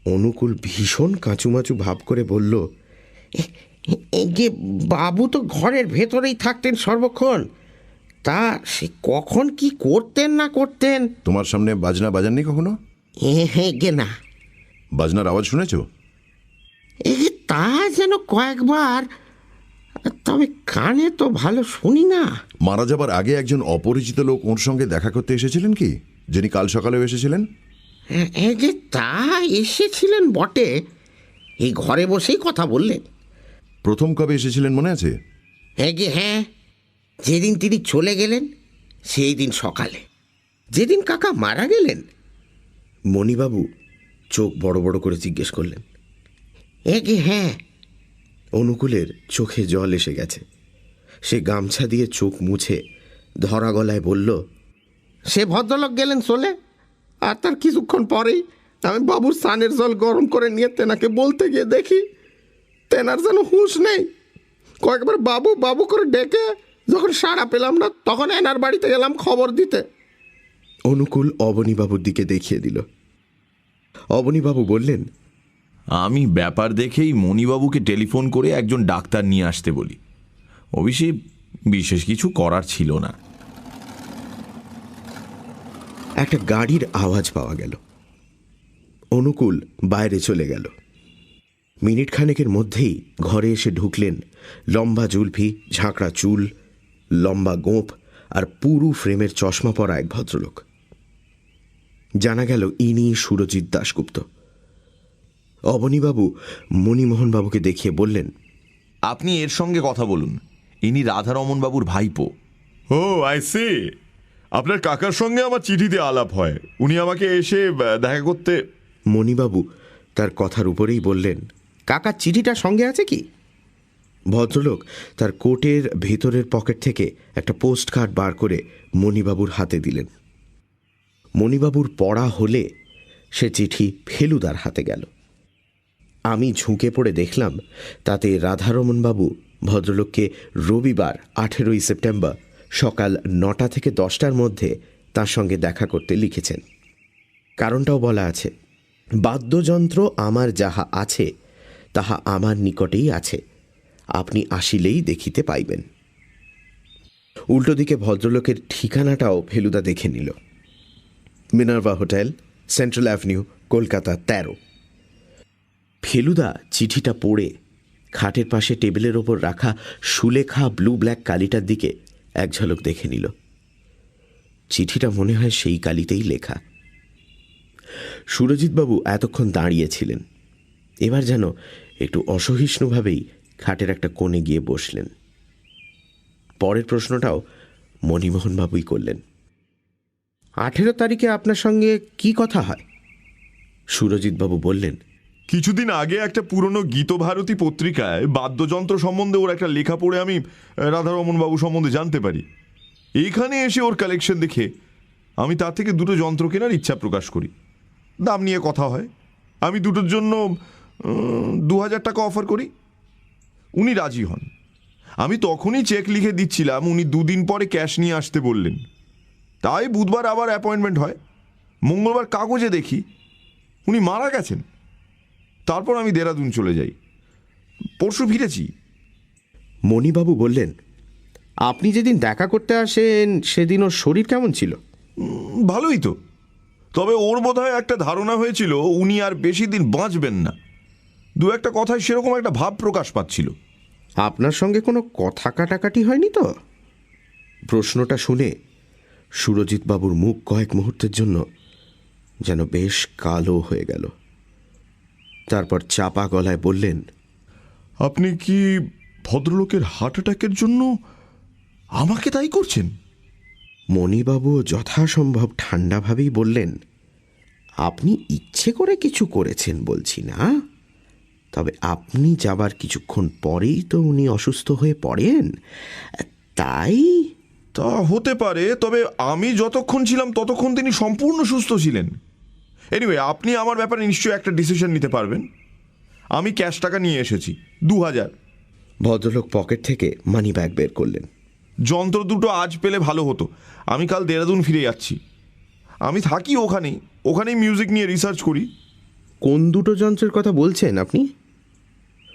D: অনুকূল ভীষণ কাঁচুমাচু ভাব করে বলল,
F: এই যে বাবু তো ঘরের ভেতরেই থাকতেন সর্বক্ষণ, তা সে কখন কি করতেন না করতেন।
C: তোমার সামনে বাজনা বাজাননি কখনো?
F: গে না,
C: বাজনার আওয়াজ শুনেছ?
F: তা যেন কয়েকবার, তবে কানে তো ভালো শুনি না।
C: মারা যাবার আগে একজন অপরিচিত লোক ওর সঙ্গে দেখা করতে এসেছিলেন কি, যিনি কাল সকালেও এসেছিলেন?
F: তা এসেছিলেন বটে, এই ঘরে বসেই কথা বললেন।
C: প্রথম কবে এসেছিলেন মনে আছে?
F: হ্যাঁ, যেদিন তিনি চলে গেলেন সেই দিন সকালে, যেদিন কাকা মারা গেলেন।
D: মণিবাবু চোখ বড় বড় করে জিজ্ঞেস করলেন।
F: হ্যাঁ।
D: অনুকূলের চোখে জল এসে গেছে। সে গামছা দিয়ে চোখ মুছে ধরা গলায় বলল,
F: সে ভদ্রলোক গেলেন চলে, আর তার কিছুক্ষণ পরেই আমি বাবুর স্নানের জল গরম করে নিয়ে তেনাকে বলতে গিয়ে দেখি তেনার যেন হুঁশ নেই। কয়েকবার বাবু বাবু করে ডেকে যখন সাড়া পেলাম না, তখন এনার বাড়িতে গেলাম খবর দিতে।
D: অনুকূল অবনীবাবুর দিকে দেখিয়ে দিল। অবনীবাবু বললেন,
E: আমি ব্যাপার দেখেই মণিবাবুকে টেলিফোন করে একজন ডাক্তার নিয়ে আসতে বলি। অবশ্যই বিশেষ কিছু করার ছিল না।
D: একটা গাড়ির আওয়াজ পাওয়া গেল। অনুকূল বাইরে চলে গেল। মিনিট খানেকের মধ্যেই ঘরে এসে ঢুকলেন লম্বা জুলফি, ঝাঁকড়া চুল, লম্বা গোঁফ আর পুরু ফ্রেমের চশমা পরা এক ভদ্রলোক। জানা গেল ইনি সুরজিৎ দাশগুপ্ত। অবনীবাবু মণিমোহনবাবুকে দেখিয়ে বললেন,
E: আপনি এর সঙ্গে কথা বলুন, ইনি রাধারমন বাবুর ভাইপো।
G: ও আই সি, আপনার কাকার সঙ্গে আমার চিঠিতে আলাপ হয়, উনি আমাকে এসে দেখা করতে।
D: মণিবাবু তার কথার উপরেই বললেন,
F: কাকার চিঠিটা সঙ্গে আছে কি?
D: ভদ্রলোক তার কোটের ভেতরের পকেট থেকে একটা পোস্ট কার্ড বার করে মণিবাবুর হাতে দিলেন। মণিবাবুর পড়া হলে সে চিঠি ফেলুদার হাতে গেল। আমি ঝুঁকে পড়ে দেখলাম তাতে রাধারমণবাবু ভদ্রলোককে রবিবার 18ই সেপ্টেম্বর সকাল 9টা থেকে 10টার মধ্যে তার সঙ্গে দেখা করতে লিখেছেন। কারণটাও বলা আছে, বাদ্যযন্ত্র আমার যাহা আছে তাহা আমার নিকটেই আছে, আপনি আসিলেই দেখিতে পাইবেন। উল্টো দিকে ভদ্রলোকের ঠিকানাটাও ফেলুদা দেখে নিল। Minerva hotel, central avenue, Kolkata 13। Feluda চিঠিটা পড়ে খাটের পাশে টেবিলের ওপর রাখা সুলেখা ব্লু ব্ল্যাক কালিটার দিকে এক ঝলক দেখে নিল। চিঠিটা মনে হয় সেই কালিতেই লেখা। সুরজিৎবাবু এতক্ষণ দাঁড়িয়েছিলেন, এবার যেন একটু অসহিষ্ণুভাবেই খাটের একটা কোণে গিয়ে বসলেন। পরের প্রশ্নটাও মণিমোহনবাবুই করলেন।
F: 18 তারিখে আপনার সঙ্গে কি কথা হয়?
D: সুরজিৎবাবু বললেন,
G: কিছুদিন আগে একটা পুরনো গীতভারতী পত্রিকায় বাদ্যযন্ত্র সম্বন্ধে ওর একটা লেখা পড়ে আমি রাধারমন বাবু সম্বন্ধে জানতে পারি। এইখানে এসে ওর কালেকশন দেখে আমি তার থেকে দুটো যন্ত্র কেনার ইচ্ছা প্রকাশ করি। দাম নিয়ে কথা হয়, আমি দুটোর জন্য 2000 টাকা অফার করি। উনি রাজি হন। আমি তখনই চেক লিখে দিচ্ছিলাম, উনি 2 দিন পরে ক্যাশ নিয়ে আসতে বললেন। তাই বুধবার আবার অ্যাপয়েন্টমেন্ট হয়। মঙ্গলবার কাগজে দেখি উনি মারা গেছেন। তারপর আমি দেরাদুন চলে যাই, পরশু ফিরেছি।
D: মণিবাবু বললেন,
F: আপনি যেদিন দেখা করতে আসেন সেদিন ওর শরীর কেমন ছিল?
G: ভালোই তো, তবে ওর বোধহয় একটা ধারণা হয়েছিল উনি আর বেশি দিন বাঁচবেন না। দু একটা কথায় সেরকম একটা ভাব প্রকাশ পাচ্ছিল।
F: আপনার সঙ্গে কোনো কথা কাটাকাটি হয়নি তো?
D: প্রশ্নটা শুনে সুরজিৎবাবুর মুখ কয়েক মুহূর্তের জন্য যেন বেশ কালো হয়ে গেল। তারপর চাপা গলায় বললেন,
G: আপনি কি ভদ্রলোকের হার্ট অ্যাটাকের জন্য আমাকে দায়ী করছেন?
D: মণিবাবু যথাসম্ভব ঠান্ডাভাবেই বললেন, আপনি ইচ্ছে করে কিছু করেছেন বলছি না, তবে আপনি যাবার কিছুক্ষণ পরেই তো উনি অসুস্থ হয়ে পড়েন, তাই।
G: তা হতে পারে, তবে আমি যতক্ষণ ছিলাম ততক্ষণ তিনি সম্পূর্ণ সুস্থ ছিলেন। এনিওয়ে, আপনি আমার ব্যাপারে নিশ্চয়ই একটা ডিসিশন নিতে পারবেন। আমি ক্যাশ টাকা নিয়ে এসেছি 2000।
D: ভদ্রলোক পকেট থেকে মানি ব্যাগ বের করলেন।
G: যন্ত্র দুটো আজ পেলে ভালো হতো। আমি কাল দেরাদুন ফিরে যাচ্ছি। আমি থাকি ওখানেই মিউজিক নিয়ে রিসার্চ করি।
D: কোন দুটো যন্ত্রের কথা বলছেন আপনি?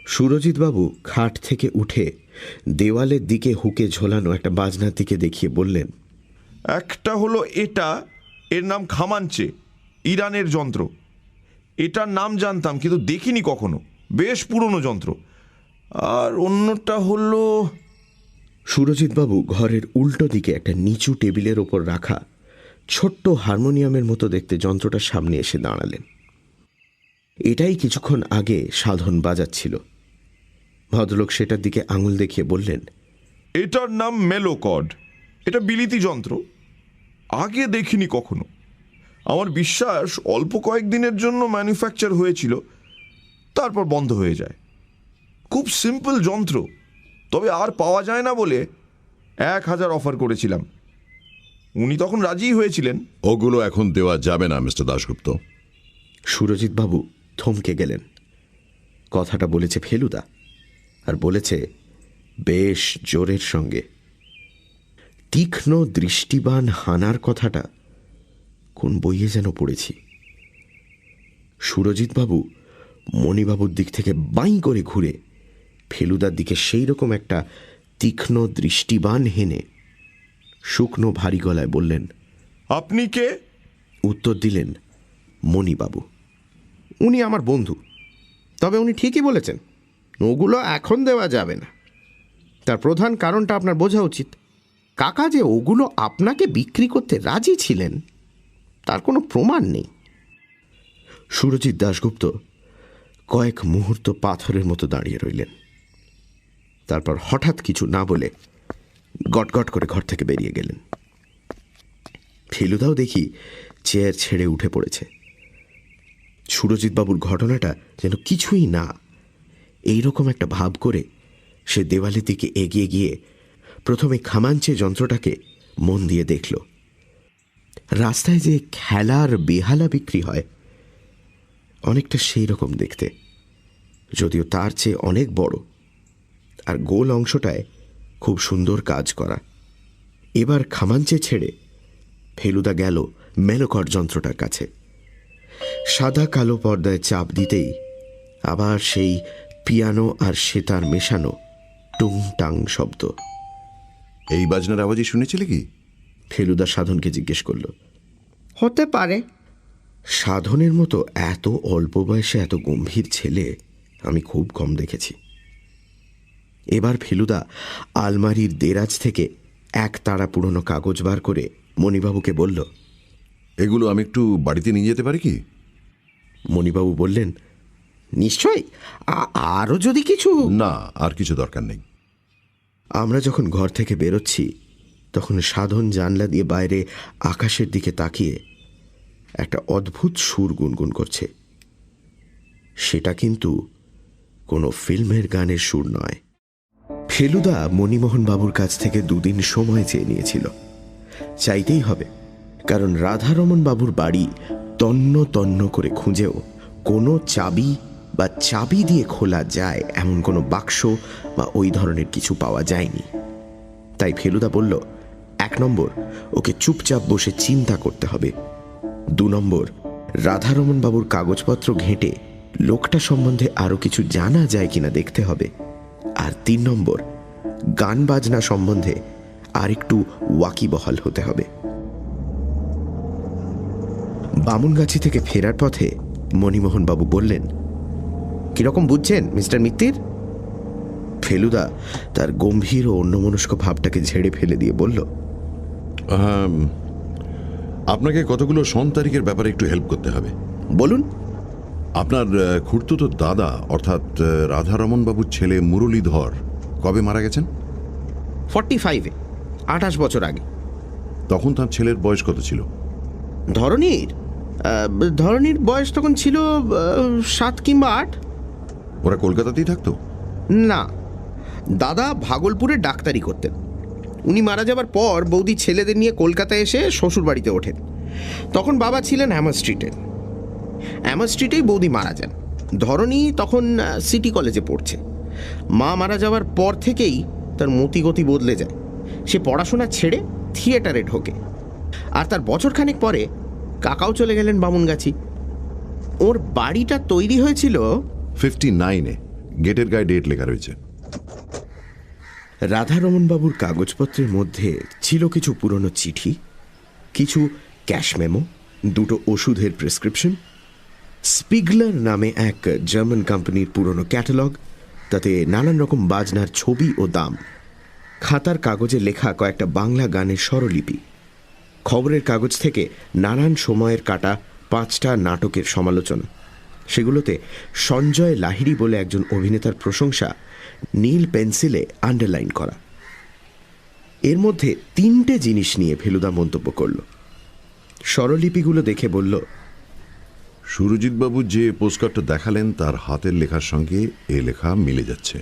D: সুরজিৎবাবু খাট থেকে উঠে দেওয়ালের দিকে হুকে ঝোলানো একটা বাজনার দিকে দেখিয়ে বললেন,
G: একটা হলো এর নাম খামাঞ্চে, ইরানের যন্ত্র। এটার নাম জানতাম কিন্তু দেখিনি কখনো, বেশ পুরনো যন্ত্র। আর অন্যটা হলো...
D: সুরজিৎবাবু ঘরের উল্টো দিকে একটা নিচু টেবিলের ওপর রাখা ছোট্ট হারমোনিয়ামের মতো দেখতে যন্ত্রটার সামনে এসে দাঁড়ালেন। এটাই কিছুক্ষণ আগে সাধন বাজাচ্ছিল। ভদ্রলোক সেটার দিকে আঙুল দেখিয়ে বললেন,
G: এটার নাম মেলোকর্ড। এটা বিলিতি যন্ত্র, আগে দেখিনি কখনো। আমার বিশ্বাস অল্প কয়েকদিনের জন্য ম্যানুফ্যাকচার হয়েছিল, তারপর বন্ধ হয়ে যায়। খুব সিম্পল যন্ত্র, তবে আর পাওয়া যায় না বলে 1000 অফার করেছিলাম। উনি তখন রাজি হয়েছিলেন।
C: ওগুলো এখন দেওয়া যাবে না মিস্টার দাশগুপ্ত।
D: সুরজিৎবাবু থমকে গেলেন। কথাটা বলেছে ফেলুদা, আর বলেছে বেশ জোরের সঙ্গে। তীক্ষ্ণ দৃষ্টিবান হানার কথাটা কোন বইয়ে যেন পড়েছি। সুরজিৎবাবু মণিবাবুর দিক থেকে বাঁই করে ঘুরে ফেলুদার দিকে সেই রকম একটা তীক্ষ্ণ দৃষ্টিবান হেনে শুকনো ভারী গলায় বললেন,
G: আপনি কে?
D: উত্তর দিলেন মণিবাবু। উনি আমার বন্ধু, তবে উনি ঠিকই বলেছেন, ওগুলো এখন দেওয়া যাবে না। তার প্রধান কারণটা আপনার বোঝা উচিত। কাকা যে ওগুলো আপনাকে বিক্রি করতে রাজি ছিলেন তার কোনো প্রমাণ নেই। সুরজিৎ দাশগুপ্ত কয়েক মুহূর্ত পাথরের মতো দাঁড়িয়ে রইলেন। তারপর হঠাৎ কিছু না বলে গটগট করে ঘর থেকে বেরিয়ে গেলেন। ফেলুদাও দেখি চেয়ার ছেড়ে উঠে পড়েছে। সুরজিৎবাবুর ঘটনাটা যেন কিছুই না, এইরকম একটা ভাব করে সে দেওয়ালের দিকে এগিয়ে গিয়ে প্রথমে খামাঞ্চে যন্ত্রটাকে মন দিয়ে দেখল। রাস্তায় যে খেলার বেহালা বিক্রি হয় অনেকটা সেই রকম দেখতে, যদিও তার চেয়ে অনেক বড়, আর গোল অংশটায় খুব সুন্দর কাজ করা। এবার খামাঞ্চে ছেড়ে ফেলুদা গেল মেলোকর্ড যন্ত্রটার কাছে। সাদা কালো পর্দায় চাপ দিতেই আবার সেই পিয়ানো আর সেতার মেশানো টুং টাং শব্দ।
C: এই বাজনার আওয়াজই শুনেছিলে কি?
D: ফেলুদা সাধনকে জিজ্ঞেস করল।
F: হতে পারে।
D: সাধনের মতো এত অল্প বয়সে এত গম্ভীর ছেলে আমি খুব কম দেখেছি। এবার ফেলুদা আলমারির দেরাজ থেকে এক তাড়া পুরনো কাগজ বার করে মণিবাবুকে বলল,
C: এগুলো আমি একটু বাড়িতে নিয়ে যেতে পারি কি?
D: মণিবাবু বললেন,
F: নিশ্চয়ই, আরও যদি কিছু।
C: না, আর কিছু দরকার নেই।
D: আমরা যখন ঘর থেকে বেরোচ্ছি তখন সাধন জানলা দিয়ে বাইরে আকাশের দিকে তাকিয়ে একটা অদ্ভুত সুর গুনগুন করছে। সেটা কিন্তু কোনো ফিল্মের গানের সুর নয়। ফেলুদা মণিমোহন বাবুর কাছ থেকে 2 দিন সময় চেয়ে নিয়েছিল। চাইতেই হবে, কারণ রাধারমণ বাবুর বাড়ি তন্ন তন্ন করে খুঁজেও কোনো চাবি বা চাবি দিয়ে খোলা যায় এমন কোনো বাক্স বা ওই ধরনের কিছু পাওয়া যায়নি। তাই ফেলুদা বলল, 1 নম্বর ওকে চুপচাপ বসে চিন্তা করতে হবে, 2 নম্বর রাধারমণ বাবুর কাগজপত্র ঘেঁটে লোকটা সম্বন্ধে আরও কিছু জানা যায় কিনা দেখতে হবে, আর 3 নম্বর গান বাজনা সম্বন্ধে আর একটু ওয়াকিবহাল হতে হবে। বামুনগাছি থেকে ফেরার পথে মণিমোহন বাবু বললেন, কিরকম বুঝছেন মিস্টার মিত্তির? ফেলুদা তার গম্ভীর ও অন্যমনস্ক ভাবটাকে ঝেড়ে ফেলে দিয়ে বলল,
C: আপনাকে কতগুলো সন তারিখের ব্যাপারে একটু হেল্প করতে হবে।
D: বলুন।
C: আপনার খুড়তুতো দাদা অর্থাৎ রাধারমণ বাবুর ছেলে মুরলীধর কবে মারা গেছেন?
F: 45-এ, 28 বছর আগে।
C: তখন তার ছেলের বয়স কত ছিল?
F: ধরনীর বয়স তখন ছিল 7 কিংবা 8।
C: ওরা কলকাতাতেই থাকতো?
F: না, দাদা ভাগলপুরে ডাক্তারি করতেন। উনি মারা যাবার পর বৌদি ছেলেদের নিয়ে কলকাতায় এসে শ্বশুর বাড়িতে ওঠেন। তখন বাবা ছিলেন হ্যামার স্ট্রিটেই বৌদি মারা যান। ধরনী তখন সিটি কলেজে পড়ছে। মা মারা যাওয়ার পর থেকেই তার মতিগতি বদলে যায়। সে পড়াশোনা ছেড়ে থিয়েটারে ঢোকে, আর তার বছরখানেক পরে কাকাও চলে গেলেন বামুনগাছি। ওর বাড়িটা তৈরি হয়েছিল
C: 59-এ, গেটের গায়ে ডেট লেখা রয়েছে।
D: রাধারমণবাবুর কাগজপত্রের মধ্যে ছিল কিছু পুরনো চিঠি, কিছু ক্যাশ মেমো, 2টো ওষুধের প্রেসক্রিপশন, স্পিগলার নামে এক জার্মান কোম্পানির পুরনো ক্যাটালগ, তাতে নানান রকম বাজনার ছবি ও দাম, খাতার কাগজে লেখা কয়েকটা বাংলা গানের স্বরলিপি, খবরের কাগজ থেকে নানান সময়ের কাটা 5টা নাটকের সমালোচনা, সেগুলোতে সঞ্জয় লাহিড়ী বলে একজন অভিনেতার প্রশংসা নীল পেন্সিলে আন্ডারলাইন করা। এর মধ্যে 3টে জিনিস নিয়ে ফেলুদা মন্তব্য করল। স্বরলিপিগুলো দেখে বলল,
C: সুরজিৎবাবু যে পোস্টকার্ডটা দেখালেন তার হাতের লেখার সঙ্গে এ লেখা মিলে যাচ্ছে।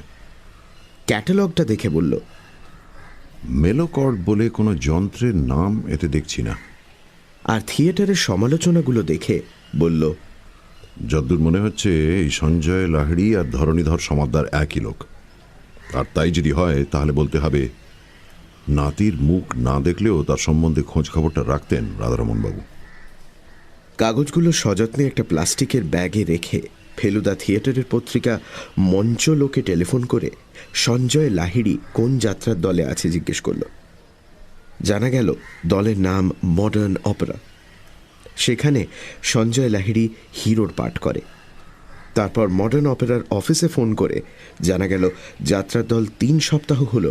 D: ক্যাটালগটা দেখে বলল,
C: মেলোকর্ড বলে কোনো যন্ত্রের নাম এতে দেখছি না।
D: আর থিয়েটারের সমালোচনাগুলো দেখে বলল,
C: যদ্দূর মনে হচ্ছে এই সঞ্জয় লাহিড়ী আর ধরণীধর সমাদ্দার একই লোক। আর তাই যদি হয় তাহলে বলতে হবে নাতির মুখ না দেখলেও তার সম্বন্ধে খোঁজ খবরটা রাখতেন রাধারমণবাবু।
D: কাগজগুলো সযত্নে একটা প্লাস্টিকের ব্যাগে রেখে ফেলুদা থিয়েটারের পত্রিকা মঞ্চলোকে টেলিফোন করে সঞ্জয় লাহিড়ী কোন যাত্রার দলে আছে জিজ্ঞেস করল। জানা গেল দলের নাম মডার্ন অপেরা। সেখানে সঞ্জয় লাহিড়ী হিরোর পাঠ করে। তারপর মডার্ন অপেরার অফিসে ফোন করে জানা গেল যাত্রার দল 3 সপ্তাহ হল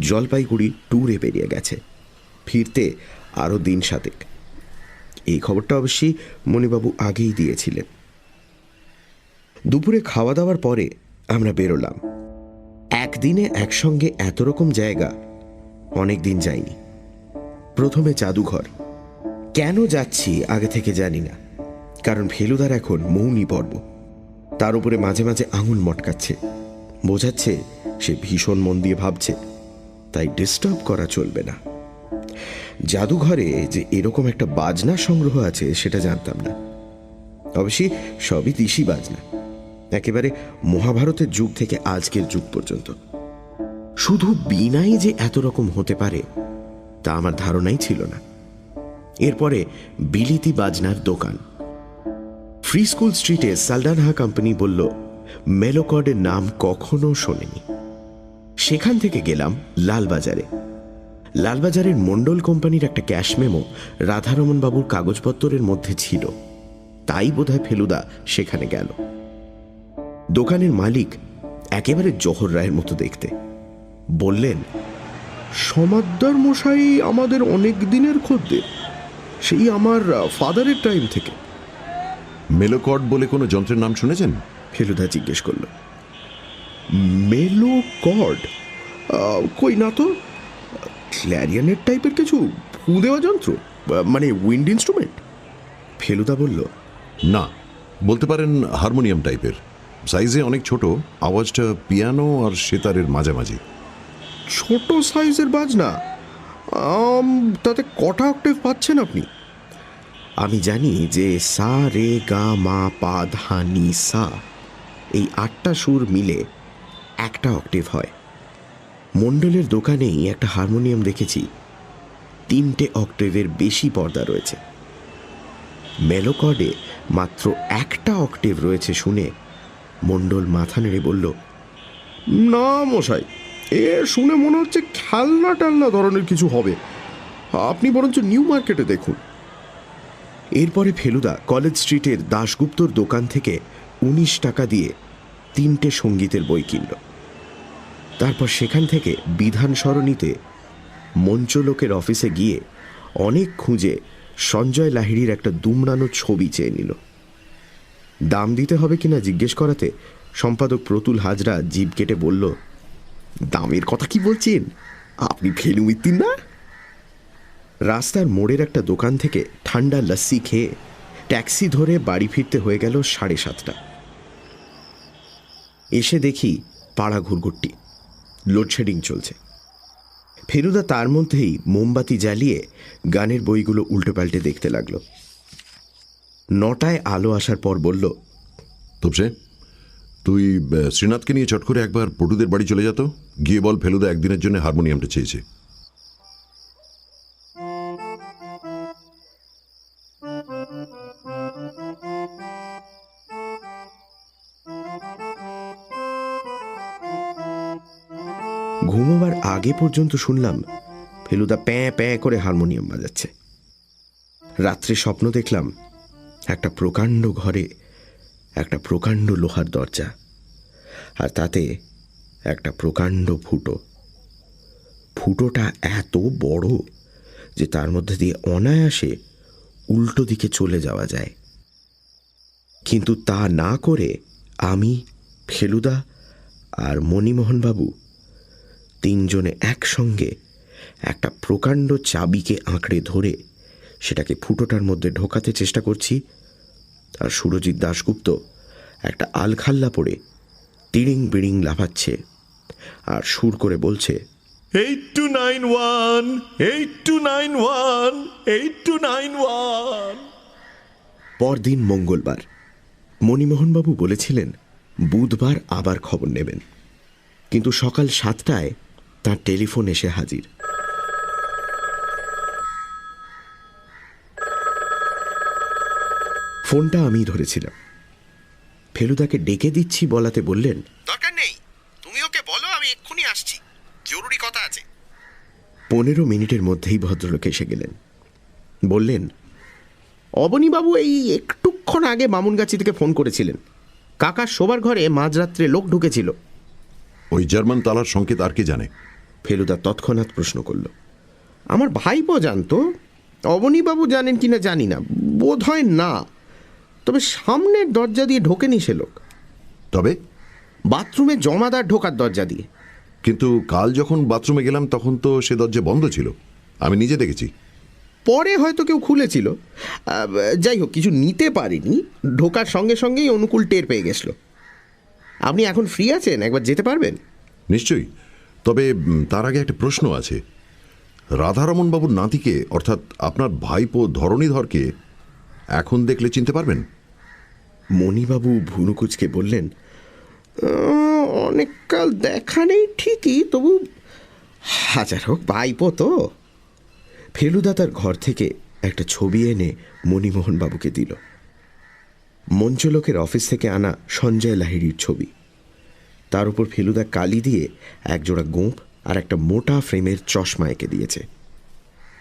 D: জলপাইগুড়ি ট্যুরে বেরিয়ে গেছে, ফিরতে আরও দিন 7। এই খবরটা অবশ্যই মণিবাবু আগেই দিয়েছিলেন। দুপুরে খাওয়া দাওয়ার পরে আমরা বেরোলাম। একদিনে একসঙ্গে এত রকম জায়গা অনেক দিন যাইনি। প্রথমে জাদুঘর। কেন যাচ্ছি আগে থেকে জানি না, কারণ ফেলুদার এখন মৌনী পর্ব। তার উপরে মাঝে মাঝে আঙুল মটকাচ্ছে, বোঝাচ্ছে সে ভীষণ মন দিয়ে ভাবছে, তাই ডিস্টার্ব করা চলবে না। জাদুঘরে যে এরকম একটা বাজনা সংগ্রহ আছে সেটা জানতাম না। অবশ্যই সবই দিশি বাজনা, একেবারে মহাভারতের যুগ থেকে আজকের যুগ পর্যন্ত। শুধু বীণাই যে এত রকম হতে পারে তা আমার ধারণাই ছিল না। এরপরে বিলিতি বাজনার দোকান। ফ্রি স্কুল স্ট্রিটে সালডানহা কোম্পানি বলল মেলোকর্ডের নাম কখনো শোনেনি। সেখান থেকে গেলাম লালবাজারে। লালবাজারের মণ্ডল কোম্পানির একটা ক্যাশ মেমো রাধারমণবাবুর কাগজপত্রের মধ্যে ছিল, তাই বোধহয় ফেলুদা সেখানে গেল। দোকানের মালিক একেবারে জহর রায়ের মতো দেখতে। বললেন,
A: সমাদ্দার মশাই আমাদের অনেক দিনের খদ্দের, সেই আমার ফাদারের টাইম থেকে।
C: মেলোকর্ড বলে কোনো যন্ত্রের নাম শুনেছেন?
D: ফেলুদা জিজ্ঞেস করল।
A: মেলোকর্ড? কই না তো। ক্ল্যারিয়নেট টাইপের কিছু ফু দেওয়া যন্ত্র, মানে উইন্ড ইনস্ট্রুমেন্ট?
D: ফেলুদা বলল,
C: না, বলতে পারেন হারমোনিয়াম টাইপের, সাইজে অনেক ছোট, আওয়াজটা পিয়ানো আর সেতারের মাঝামাঝি।
A: ছোট সাইজের বাজনা? তাতে কটা অক্টেভ পাচ্ছেন আপনি?
D: আমি জানি যে সা রে গা মা পা ধা নি সা, এই 8টা সুর মিলে একটা অক্টেভ হয়। মণ্ডলের দোকানেই একটা হারমোনিয়াম দেখেছি, 3টে অক্টেভের বেশি পর্দা রয়েছে। মেলোকর্ডে মাত্র একটা অক্টেভ রয়েছে শুনে মণ্ডল মাথা নেড়ে বলল,
A: না মশাই, এ শুনে মনে হচ্ছে খেলনা টেলনা ধরনের কিছু হবে। আপনি বরঞ্চ নিউ মার্কেটে দেখুন।
D: এরপরে ফেলুদা কলেজ স্ট্রিটের দাশগুপ্তর দোকান থেকে 19 টাকা দিয়ে 3টে সঙ্গীতের বই কিনল। তারপর সেখান থেকে বিধান সরণিতে মঞ্চলোকের অফিসে গিয়ে অনেক খুঁজে সঞ্জয় লাহিড়ীর একটা দুমড়ানো ছবি চেয়ে নিল। দাম দিতে হবে কিনা জিজ্ঞেস করাতে সম্পাদক প্রতুল হাজরা জিভ কেটে বলল,
A: দামের কথা কি বলছেন? আপনি ফেলু মিত্তির না?
D: রাস্তার মোড়ের একটা দোকান থেকে ঠান্ডা লস্যি খেয়ে ট্যাক্সি ধরে বাড়ি ফিরতে হয়ে গেল 7:30। এসে দেখি পাড়া ঘুরঘুরটি, লোডশেডিং চলছে। ফেলুদা তার মধ্যেই মোমবাতি জ্বালিয়ে গানের বইগুলো উল্টে পাল্টে দেখতে লাগলো। 9টায় আলো আসার পর বলল,
C: তোপসে, তুই শ্রীনাথকে নিয়ে চট করে একবার পটুদের বাড়ি চলে যেত, গিয়ে বল ফেলুদা একদিনের জন্য হারমোনিয়ামটা চেয়েছে।
D: আগে পর্যন্ত শুনলাম ফেলুদা প্যাঁ প্যাঁ করে হারমোনিয়াম বাজাচ্ছে। রাত্রে স্বপ্ন দেখলাম একটা প্রকাণ্ড ঘরে একটা প্রকাণ্ড লোহার দরজা, আর তাতে একটা প্রকাণ্ড ফুটো। ফুটোটা এত বড় যে তার মধ্যে দিয়ে অনায়াসে উল্টো দিকে চলে যাওয়া যায়। কিন্তু তা না করে আমি, ফেলুদা আর মণিমোহনবাবু তিনজনে একসঙ্গে একটা প্রকাণ্ড চাবিকে আঁকড়ে ধরে সেটাকে ফুটোটার মধ্যে ঢোকাতে চেষ্টা করছি, আর সুরজিৎ দাশগুপ্ত একটা আলখাল্লা পড়ে তিড়িং বিড়িং লাফাচ্ছে আর সুর করে বলছে,
G: 8291 8291 8291।
D: পরদিন মঙ্গলবার। মণিমোহনবাবু বলেছিলেন বুধবার আবার খবর নেবেন, কিন্তু সকাল 7টায় তার টেলিফোন এসে হাজির। ফোনটা আমি ধরেছিলাম। ফেলুদাকে ডেকে দিচ্ছি বলাতে বললেন, দরকার নেই, তুমি ওকে বলো আমি এক্ষুনি আসছি, জরুরি কথা আছে। 15 মিনিটের মধ্যেই ভদ্রলোক এসে গেলেন। বললেন, অবনীবাবু এই একটুক্ষণ আগে বামুনগাছি থেকে ফোন করেছিলেন, কাকার শোবার ঘরে মাঝরাত্রে লোক ঢুকেছিল।
C: ওই জার্মান তালার সংকেত আর কি জানে?
D: ফেলুদা তৎক্ষণাৎ প্রশ্ন করল। আমার ভাইপো জানতো, অবনীবাবু জানেন কিনা জানি না, বোধ হয় না, তবে সামনের দরজা দিয়ে ঢোকেনি সে লোক।
C: তবে
D: বাথরুমে জমাদার ঢোকার দরজা দিয়ে।
C: কিন্তু কাল যখন বাথরুমে গেলাম তখন তো সে দরজা বন্ধ ছিল, আমি নিজে দেখেছি।
D: পরে হয়তো কেউ খুলেছিল, যাই হোক কিছু নিতে পারিনি, ঢোকার সঙ্গে সঙ্গেই অনুকূল টের পেয়ে গেছিল। আপনি এখন ফ্রি আছেন, একবার যেতে পারবেন?
C: নিশ্চয়ই, তবে তার আগে একটা প্রশ্ন আছে। রাধারমণবাবুর নাতিকে, অর্থাৎ আপনার ভাইপো ধরণীধরকে এখন দেখলে চিনতে পারবেন?
D: মণিবাবু ভুনুকুচকে বললেন, অনেককাল দেখা নেই ঠিকই, তবু হাজার হোক ভাইপো তো। ফেলুদা তার ঘর থেকে একটা ছবি এনে মণিমোহনবাবুকে দিল। মঞ্চলোকের অফিস থেকে আনা সঞ্জয় লাহিড়ির ছবি। তার উপর ফেলুদা কালি দিয়ে একজোড়া গোঁপ আর একটা মোটা ফ্রেমের চশমা এঁকে দিয়েছে।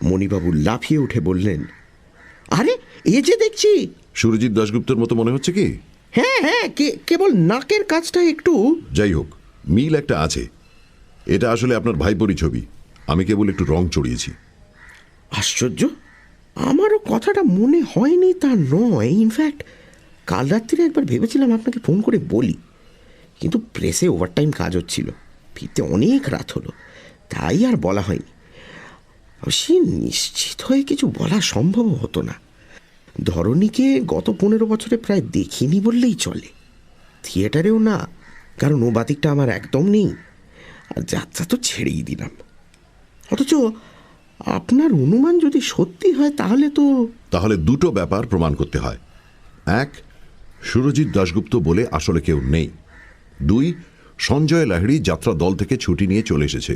D: মণিবাবু লাফিয়ে উঠে বললেন, আরে এ যে দেখছি
C: সুরজিৎ দাশগুপ্তের মতো মনে হচ্ছে কি?
D: হ্যাঁ হ্যাঁ, কেবল নাকের কাজটা একটু।
C: যাই হোক, মিল একটা আছে। এটা আসলে আপনার ভাইপোরই ছবি, আমি কেবল একটু রং চড়িয়েছি।
D: আশ্চর্য, আমারও কথাটা মনে হয়নি তা নয়। ইনফ্যাক্ট কাল রাত্রিরে একবার ভেবেছিলাম আপনাকে ফোন করে বলি, কিন্তু প্রেসে ওভারটাইম কাজ হচ্ছিল, ফিরতে অনেক রাত হলো, তাই আর বলা হয়নি। সে নিশ্চিত হয়ে কিছু বলা সম্ভব হতো না। ধরণীকে গত 15 বছরে প্রায় দেখিনি বললেই চলে। থিয়েটারেও না, কারণ ও বাতিকটা আমার একদম নেই, আর যাত্রা তো ছেড়েই দিলাম। অথচ আপনার অনুমান যদি সত্যি হয় তাহলে
C: দুটো ব্যাপার প্রমাণ করতে হয়। 1, সুরজিৎ দাশগুপ্ত বলে আসলে কেউ নেই। 2, সঞ্জয় লাহিড়ী যাত্রা দল থেকে ছুটি নিয়ে চলে এসেছে,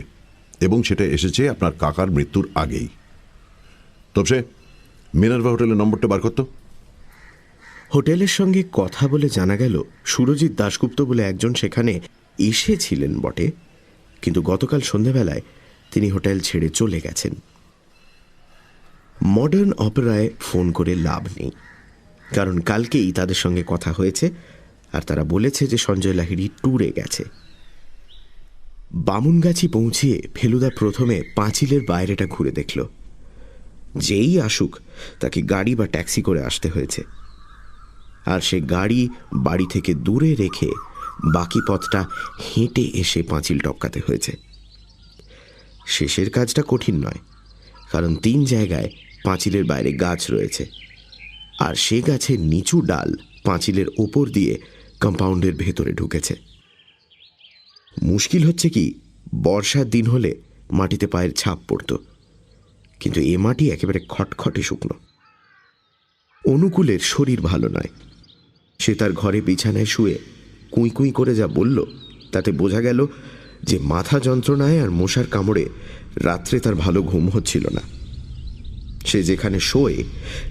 C: এবং সেটা এসেছে আপনার কাকার মৃত্যুর আগেই। তবে মিনার্ভা হোটেলের নম্বরটা বার করত।
D: হোটেলের সঙ্গে কথা বলে জানা গেল সুরজিৎ দাশগুপ্ত বলে একজন সেখানে এসেছিলেন বটে, কিন্তু গতকাল সন্ধ্যাবেলায় তিনি হোটেল ছেড়ে চলে গেছেন। মডার্ন অপেরায় ফোন করে লাভ নেই, কারণ কালকেই তাদের সঙ্গে কথা হয়েছে, আর তারা বলেছে যে সঞ্জয় লাহিড়ী ট্যুরে গেছে। বামুনগাছি পৌঁছিয়ে ফেলুদা প্রথমে পাঁচিলের বাইরেটা ঘুরে দেখল। যেই আসুক তাকে গাড়ি বা ট্যাক্সি করে আসতে হয়েছে, আর সে গাড়ি বাড়ি থেকে দূরে রেখে বাকি পথটা হেঁটে এসে পাঁচিল টপকাতে হয়েছে। শেষের কাজটা কঠিন নয়, কারণ 3 জায়গায় পাঁচিলের বাইরে গাছ রয়েছে, আর সে গাছের নিচু ডাল পাঁচিলের ওপর দিয়ে কম্পাউন্ডের ভেতরে ঢুকেছে। মুশকিল হচ্ছে কি, বর্ষার দিন হলে মাটিতে পায়ের ছাপ পড়ত, কিন্তু এ মাটি একেবারে খটখটে শুকনো। অনুকূলের শরীর ভালো নয়। সে তার ঘরে বিছানায় শুয়ে কুঁই কুঁই করে যা বলল তাতে বোঝা গেল যে মাথা যন্ত্রণায় আর মশার কামড়ে রাত্রে তার ভালো ঘুম হচ্ছিল না। সে যেখানে শোয়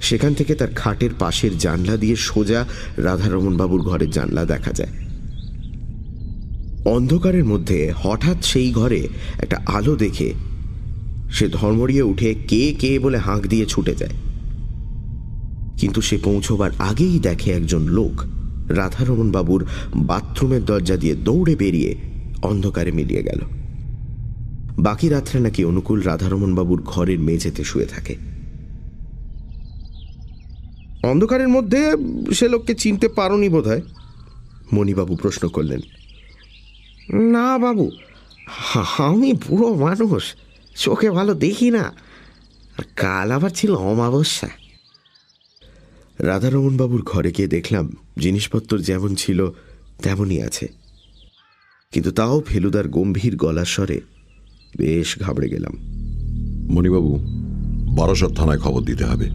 D: সেখান থেকে তার খাটের পাশের জানলা দিয়ে সোজা রাধারমণবাবুর ঘরের জানলা দেখা যায়। অন্ধকারের মধ্যে হঠাৎ সেই ঘরে একটা আলো দেখে সে ধর্মড়িয়ে উঠে কে কে বলে হাঁক দিয়ে ছুটে যায়। কিন্তু সে পৌঁছবার আগেই দেখে একজন লোক রাধারমণ বাবুর বাথরুমের দরজা দিয়ে দৌড়ে বেরিয়ে অন্ধকারে মিলিয়ে গেল। বাকি রাত্রে নাকি অনুকূল রাধারমণ বাবুর ঘরের মেঝেতে শুয়ে থাকে।
A: অন্ধকারের মধ্যে সে লোককে চিনতে পারোনি বোধ হয়?
D: মণিবাবু প্রশ্ন করলেন।
F: না বাবু, আমি বুড়ো মানুষ, চোখে ভালো দেখি না। কাল আবার ছিল অমাবস্যা।
D: রাধারমণ বাবুর ঘরে গিয়ে দেখলাম জিনিসপত্র যেমন ছিল তেমনই আছে, কিন্তু তাও ফেলুদার গম্ভীর গলার স্বরে বেশ ঘাবড়ে গেলাম।
C: মণিবাবু, বারাসত থানায় খবর দিতে হবে।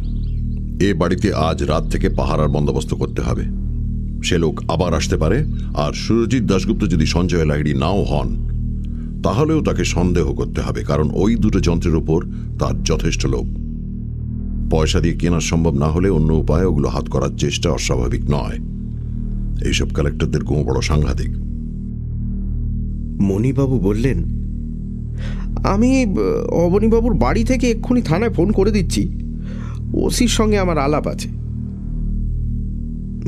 C: এ বাড়িতে আজ রাত থেকে পাহারার বন্দোবস্ত করতে হবে। সে লোক আবার আসতে পারে, আর সুরজিৎ দাশগুপ্ত যদি সঞ্জয় লাহিড়ী নাও হন তাহলেও তাকে সন্দেহ করতে হবে, কারণ ওই দুটো যন্ত্রের উপর তার যথেষ্ট লোভ। পয়সা দিয়ে কেনা সম্ভব না হলে অন্য উপায়ে ওগুলো হাত করার চেষ্টা অস্বাভাবিক নয়। এইসব কালেক্টরদের গুঁ বড় সাংঘাতিক।
D: মণিবাবু বললেন,
A: আমি অবনীবাবুর বাড়ি থেকে এক্ষুনি থানায় ফোন করে দিচ্ছি। ওসির সঙ্গে আমার আলাপ আছে।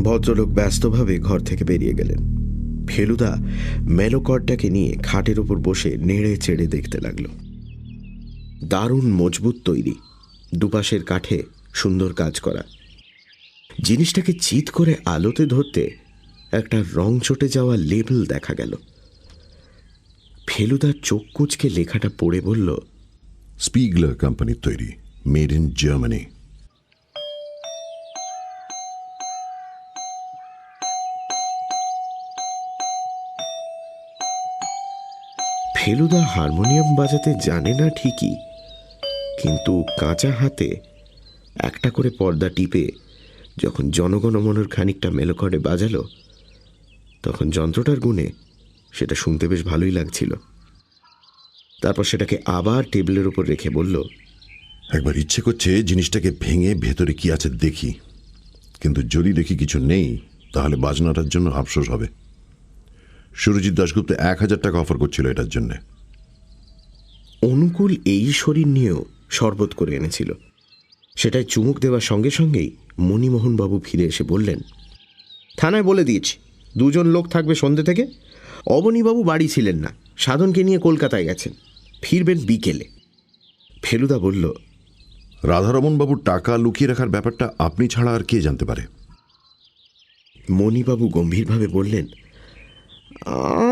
D: ভদ্রলোক ব্যস্তভাবে ঘর থেকে বেরিয়ে গেলেন। ফেলুদা মেলোকরটাকে নিয়ে খাটের ওপর বসে নেড়ে চেড়ে দেখতে লাগল। দারুণ মজবুত তৈরি, দুপাশের কাঠে সুন্দর কাজ করা। জিনিসটাকে চিৎ করে আলোতে ধরতে একটা রং চটে যাওয়া লেবেল দেখা গেল। ফেলুদার চোখ কুঁচকে লেখাটা পড়ে বলল,
C: স্পিগলার কোম্পানির তৈরি, made in Germany.
D: Feluda harmonium বাজাতে জানে না ঠিকই, কিন্তু কাঁচা হাতে একটা করে পর্দা টিপে যখন জনগণমনের খানিকটা মেলোকরে বাজালো, তখন যন্ত্রটার গুণে সেটা শুনতে বেশ ভালোই লাগছিল। তারপর সেটাকে আবার টেবিলের উপর রেখে বলল,
C: একবার ইচ্ছে করছে জিনিসটাকে ভেঙে ভেতরে কি আছে দেখি, কিন্তু যদি দেখি কিছু নেই তাহলে বাজনাটার জন্য আফসোস হবে। সুরজিৎ দাশগুপ্ত 1000 টাকা অফার করছিল এটার জন্যে।
D: অনুকূল এই শরীর নিয়েও শরবত করে এনেছিল। সেটাই চুমুক দেওয়ার সঙ্গে সঙ্গেই মণিমোহনবাবু ফিরে এসে বললেন,
A: থানায় বলে দিয়েছি 2 জন লোক থাকবে সন্ধ্যে থেকে।
D: অবনীবাবু বাড়ি ছিলেন না, সাধনকে নিয়ে কলকাতায় গেছেন, ফিরবেন বিকেলে। ফেলুদা বলল,
C: রাধারমণবাবুর টাকা লুকিয়ে রাখার ব্যাপারটা আপনি ছাড়া আর কে জানতে পারে?
D: মণিবাবু গম্ভীরভাবে বললেন,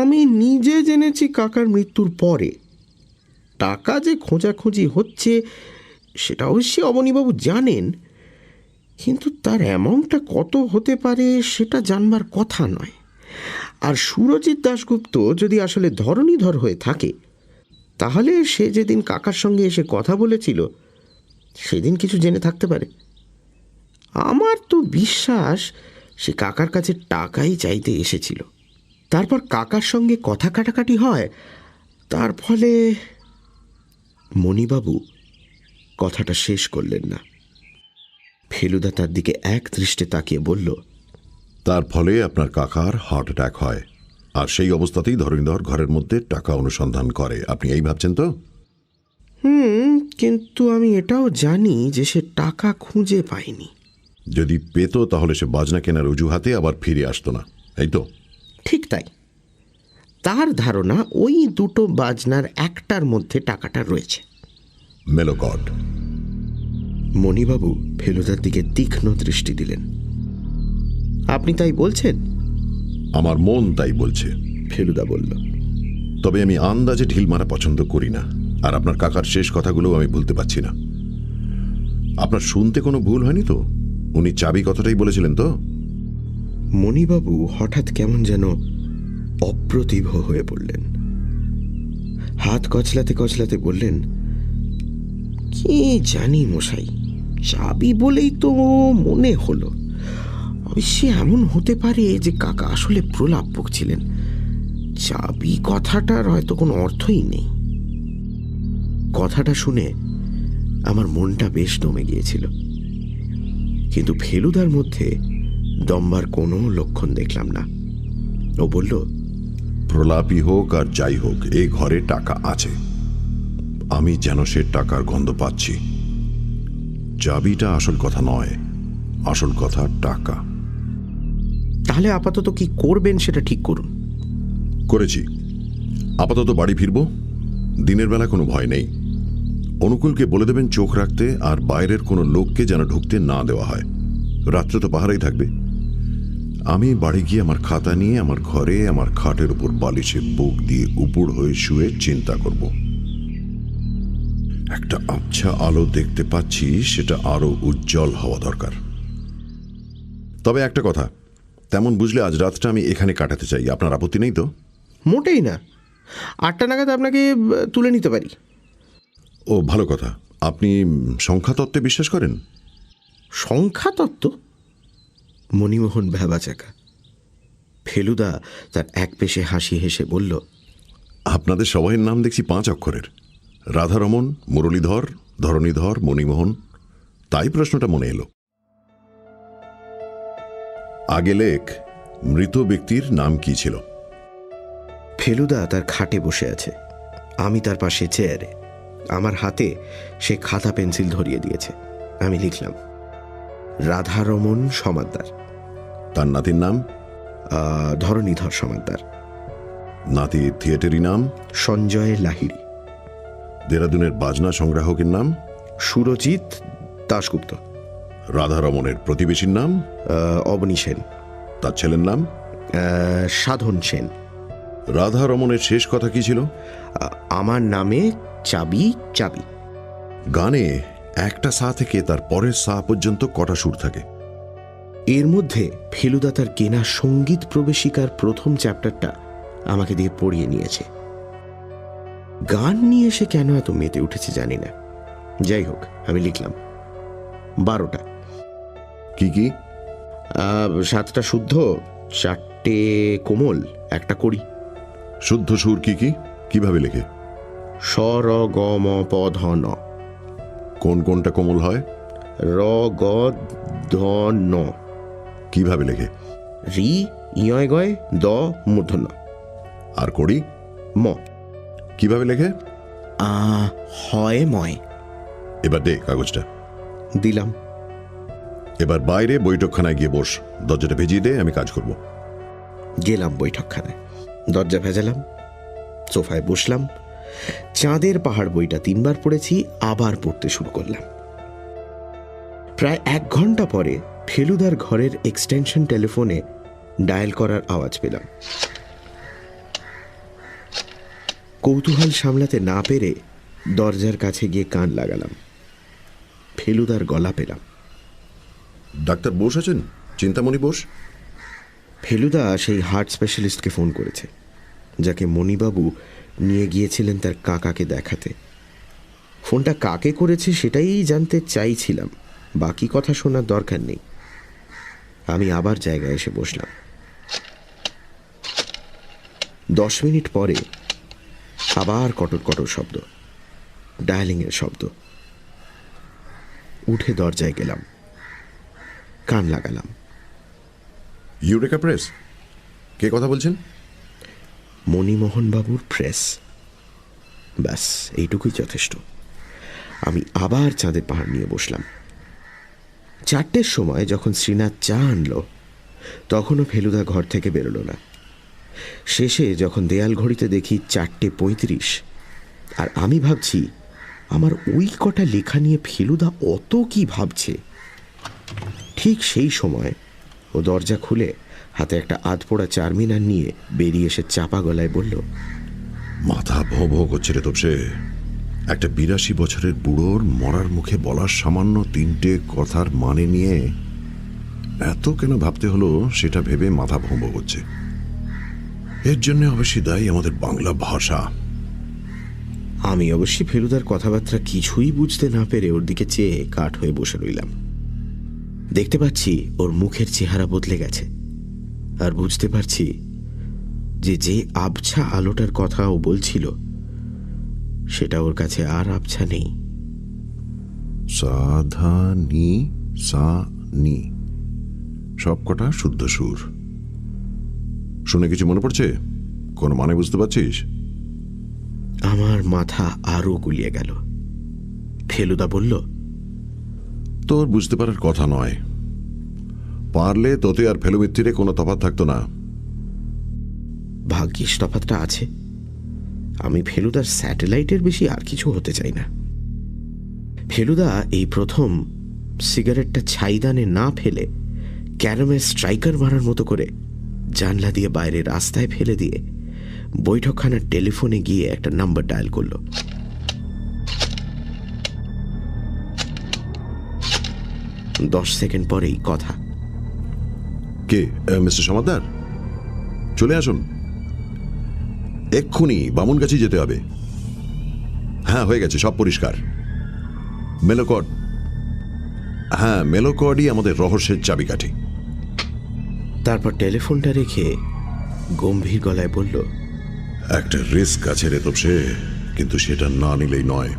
A: আমি নিজে জেনেছি কাকার মৃত্যুর পরে। টাকা যে খোঁজাখুঁজি হচ্ছে সেটা অবশ্যই অবনীবাবু জানেন, কিন্তু তার অ্যামাউন্টটা কত হতে পারে সেটা জানবার কথা নয়। আর সুরজিৎ দাশগুপ্ত যদি আসলে ধরণীধর হয়ে থাকে, তাহলে সে যেদিন কাকার সঙ্গে এসে কথা বলেছিল সেদিন কিছু জেনে থাকতে পারে। আমার তো বিশ্বাস সে কাকার কাছে টাকাই চাইতে এসেছিল। তারপর কাকার সঙ্গে কথা কাটাকাটি হয়, তার ফলে।
D: মণিবাবু কথাটা শেষ করলেন না। ফেলুদা তার দিকে এক দৃষ্টে তাকিয়ে বলল,
C: তার ফলে আপনার কাকার হার্ট অ্যাটাক হয়, আর সেই অবস্থাতেই ধরণীধর ঘরের মধ্যে টাকা অনুসন্ধান করে। আপনি এই ভাবছেন তো?
A: কিন্তু আমি এটাও জানি যে সে টাকা খুঁজে পায়নি।
C: যদি পেত তাহলে সে বাজনা কেনার অজুহাতে আবার ফিরে আসতো না, এই তো?
A: ঠিক তাই। তার ধারণা ওই 2টো বাজনার একটার মধ্যে টাকাটা রয়েছে।
C: মেলোকর্ড।
D: মণিবাবু ফেলুদার দিকে তীক্ষ্ণ দৃষ্টি দিলেন।
A: আপনি তাই বলছেন?
C: আমার মন তাই বলছে,
D: ফেলুদা বলল।
C: তবে আমি আন্দাজে ঢিল মারা পছন্দ করি না, আর আপনার কাকার শেষ কথাগুলো আমি ভুলতে পারছি না। আপনার শুনতে কোনো ভুল হয়নি তো? উনি চাবি কথাটাই বলেছিলেন তো?
D: মণিবাবু হঠাৎ কেমন যেন অপ্রতিভ হয়ে পড়লেন। হাত কচলাতে কচলাতে বললেন,
A: কি জানি মশাই, চাবি বলেই তো মনে হলো। অবশ্যই এমন হতে পারে যে কাকা আসলে প্রলাপ বকছিলেন। চাবি কথাটার হয়তো কোনো অর্থই নেই।
D: কথাটা শুনে আমার মনটা বেশ দমে গিয়েছিল, কিন্তু ফেলুদার মধ্যে দমবার কোনো লক্ষণ দেখলাম না। ও বলল,
C: প্রলাপই হোক আর যাই হোক, এই ঘরে টাকা আছে। আমি যেন সে টাকার গন্ধ পাচ্ছি। চাবিটা আসল কথা নয়, আসল কথা টাকা।
D: তাহলে আপাতত কি করবেন সেটা ঠিক করুন।
C: করেছি। আপাতত বাড়ি ফিরব। দিনের বেলা কোনো ভয় নেই। অনুকূলকে বলে দেবেন চোখ রাখতে, আর বাইরের কোনো লোককে যেন ঢুকতে না দেওয়া হয়। রাত্রে তো পাহারাই থাকবে। আমি বাড়ি গিয়ে আমার খাতা নিয়ে আমার ঘরে আমার খাটের উপর বালিশে বুক দিয়ে উপুড় হয়ে শুয়ে চিন্তা করব। একটা আবছা আলো দেখতে পাচ্ছি, সেটা আরো উজ্জ্বল হওয়া দরকার। তবে একটা কথা, তেমন বুঝলে আজ রাতটা আমি এখানে কাটাতে চাই। আপনার আপত্তি নেই তো?
D: মোটেই না। 8টা নাগাদ আপনাকে তুলে নিতে পারি।
C: ও, ভালো কথা। আপনি সংখ্যাতত্ত্বে বিশ্বাস করেন?
D: সংখ্যাতত্ত্ব? মণিমোহন ভ্যাবাচাকা। ফেলুদা তার এক পেশে হাসি হেসে বলল,
C: আপনাদের সবাইয়ের নাম দেখছি 5 অক্ষরের। রাধারমন, মুরলীধর, ধরণীধর, মণিমোহন। তাই প্রশ্নটা মনে এলো। আগে লেখ, মৃত ব্যক্তির নাম কি ছিল?
D: ফেলুদা তার খাটে বসে আছে, আমি তার পাশে চেয়ারে। আমার হাতে সে খাতা পেন্সিল ধরিয়ে দিয়েছে। আমি লিখলাম, রাধারমন সমাদ্দার।
C: তার নাতির নাম?
D: ধরণীধর সমাদ্দার।
C: নাতির থিয়েটারি নাম?
D: সঞ্জয় লাহিড়ী।
C: দেরাদুনের বাজনা সংগ্রাহকের নাম?
D: সুরজিৎ দাশগুপ্ত।
C: রাধারমনের প্রতিবেশীর নাম?
D: অবনী সেন।
C: তার ছেলের নাম?
D: সাধন সেন।
C: রাধারমনের শেষ কথা কি ছিল?
D: আমার নামে চাবি চাবি।
C: গানে একটা সা থেকে তার পরের সা পর্যন্ত কটা সুর থাকে?
D: এর মধ্যে ফেলুদা তার কেনা সঙ্গীত প্রবেশিকার প্রথম চ্যাপ্টারটা আমাকে দিয়ে পড়িয়ে নিয়েছে। গান নিয়ে সে কেন এত মেতে উঠেছে জানি না। যাই হোক, আমি লিখলাম 12টা।
C: কি কি?
D: 7টা শুদ্ধ, 4টে কোমল, 1টা কড়ি।
C: শুদ্ধ সুর কি কি? কিভাবে লেখে?
D: স র গ ম প ধ ন।
C: কোন কোনটা কোমল হয়?
D: র গ ধ ন।
C: কিভাবে লেখে?
D: রি ইয় গয় দ মূর্ধন্য।
C: আর কড়ি?
D: ম।
C: কিভাবে লেখে?
D: হয় ময়।
C: এবার দে কাগজটা।
D: দিলাম।
C: এবার বাইরে বৈঠকখানায় গিয়ে বস। দরজাটা ভেজিয়ে দে, আমি কাজ করব।
D: গেলাম বৈঠকখানায়, দরজা ভেজালাম, সোফায় বসলাম। চাঁদের পাহাড় বইটা 3বার পড়েছি, আবার পড়তে শুরু করলাম। প্রায় 1 ঘন্টা পরে ফেলুদার ঘরের এক্সটেনশন টেলিফোনে ডায়াল করার আওয়াজ পেলাম। কৌতূহল সামলাতে না পেরে দরজার কাছে গিয়ে কান লাগালাম। ফেলুদার গলা পেলাম।
C: ডাক্তার বোস আছেন? চিন্তামণি বোস?
D: ফেলুদা সেই হার্ট স্পেশালিস্টকে ফোন করেছে, যাকে মণিবাবু নিয়ে গিয়েছিলেন তার কাকাকে দেখাতে। ফোনটা কাকে করেছে সেটাই জানতে চাইছিলাম, বাকি কথা শোনার দরকার নেই। আমি আবার জায়গায় এসে বসলাম। 10 মিনিট পরে আবার কটর কটর শব্দ, ডায়ালিংয়ের শব্দ। উঠে দরজায় গেলাম, কান লাগালাম।
C: Eureka press? কে কথা বলছেন?
D: মণিমোহন বাবুর প্রেস। ব্যাস, এইটুকুই যথেষ্ট। আমি আবার চাঁদের পাহাড় নিয়ে বসলাম। 4টের সময় যখন শ্রীনাথ চা আনলো, তখনও ফেলুদা ঘর থেকে বেরোলো না। শেষে যখন দেয়াল ঘড়িতে দেখি 4:35, আর আমি ভাবছি আমার ওই কটা লেখা নিয়ে ফেলুদা অত কি ভাবছে, ঠিক সেই সময় ও দরজা খুলে হাতে একটা আধপোড়া চারমিনার নিয়ে বেরিয়ে এসে চাপা গলায় বলল,
C: মাথা ভো ভো করছে রে তোপসে। একটা 82 বছরের বুড়োর মরার মুখে বলার সামান্য 3টে কথার মানে নিয়ে এত কেন ভাবতে হলো, সেটা ভেবে মাথা ভো ভো করছে। এর জন্য অবশ্যই দায়ী আমাদের বাংলা ভাষা।
D: আমি অবশ্যই ফেলুদার কথাবার্তা কিছুই বুঝতে না পেরে ওর দিকে চেয়ে কাঠ হয়ে বসে রইলাম। দেখতে পাচ্ছি ওর মুখের চেহারা বদলে গেছে, আর বুঝতে পারছি যে আবছা আলোটার কথা ও বলছিল সেটা ওর কাছে আর আবছা নেই।
C: সাধানি সানি সব কটা শুদ্ধ সুর। শুনে কিছু মনে পড়ছে? কোনো মানে বুঝতে পারছিস?
D: আমার মাথা আরো গুলিয়ে গেল। ফেলুদা বলল,
C: তোর বুঝতে পারার কথা নয়। পারলে তোতে আর ফেলুমিত্তিরে কোনো তফাৎ থাকতো না।
D: ভাগ্যিস তফাৎটা আছে। আমি ফেলুদার স্যাটেলাইটের বেশি আর কিছু হতে চাই না। ফেলুদা এই প্রথম সিগারেটটা ছাইদানে না ফেলে ক্যারামে স্ট্রাইকার মারার মতো করে জানলা দিয়ে বাইরে রাস্তায় ফেলে দিয়ে বৈঠকখানার টেলিফোনে গিয়ে একটা নাম্বার ডায়াল করল। দশ সেকেন্ড পরেই কথা।
C: কে? মিস্টার সমাদ্দার, চলে আসুন, এক্ষুনি বামুনগাছি যেতে হবে। হ্যাঁ, হয়ে গেছে, সব পরিষ্কার। মেলোকড, হ্যাঁ মেলোকডই আমাদের রহস্যের চাবিকাঠি।
D: তারপর টেলিফোনটা রেখে গম্ভীর গলায় বলল,
C: একটা রিস্ক আছে রে তোপসে, কিন্তু সেটা না নিলেই নয়।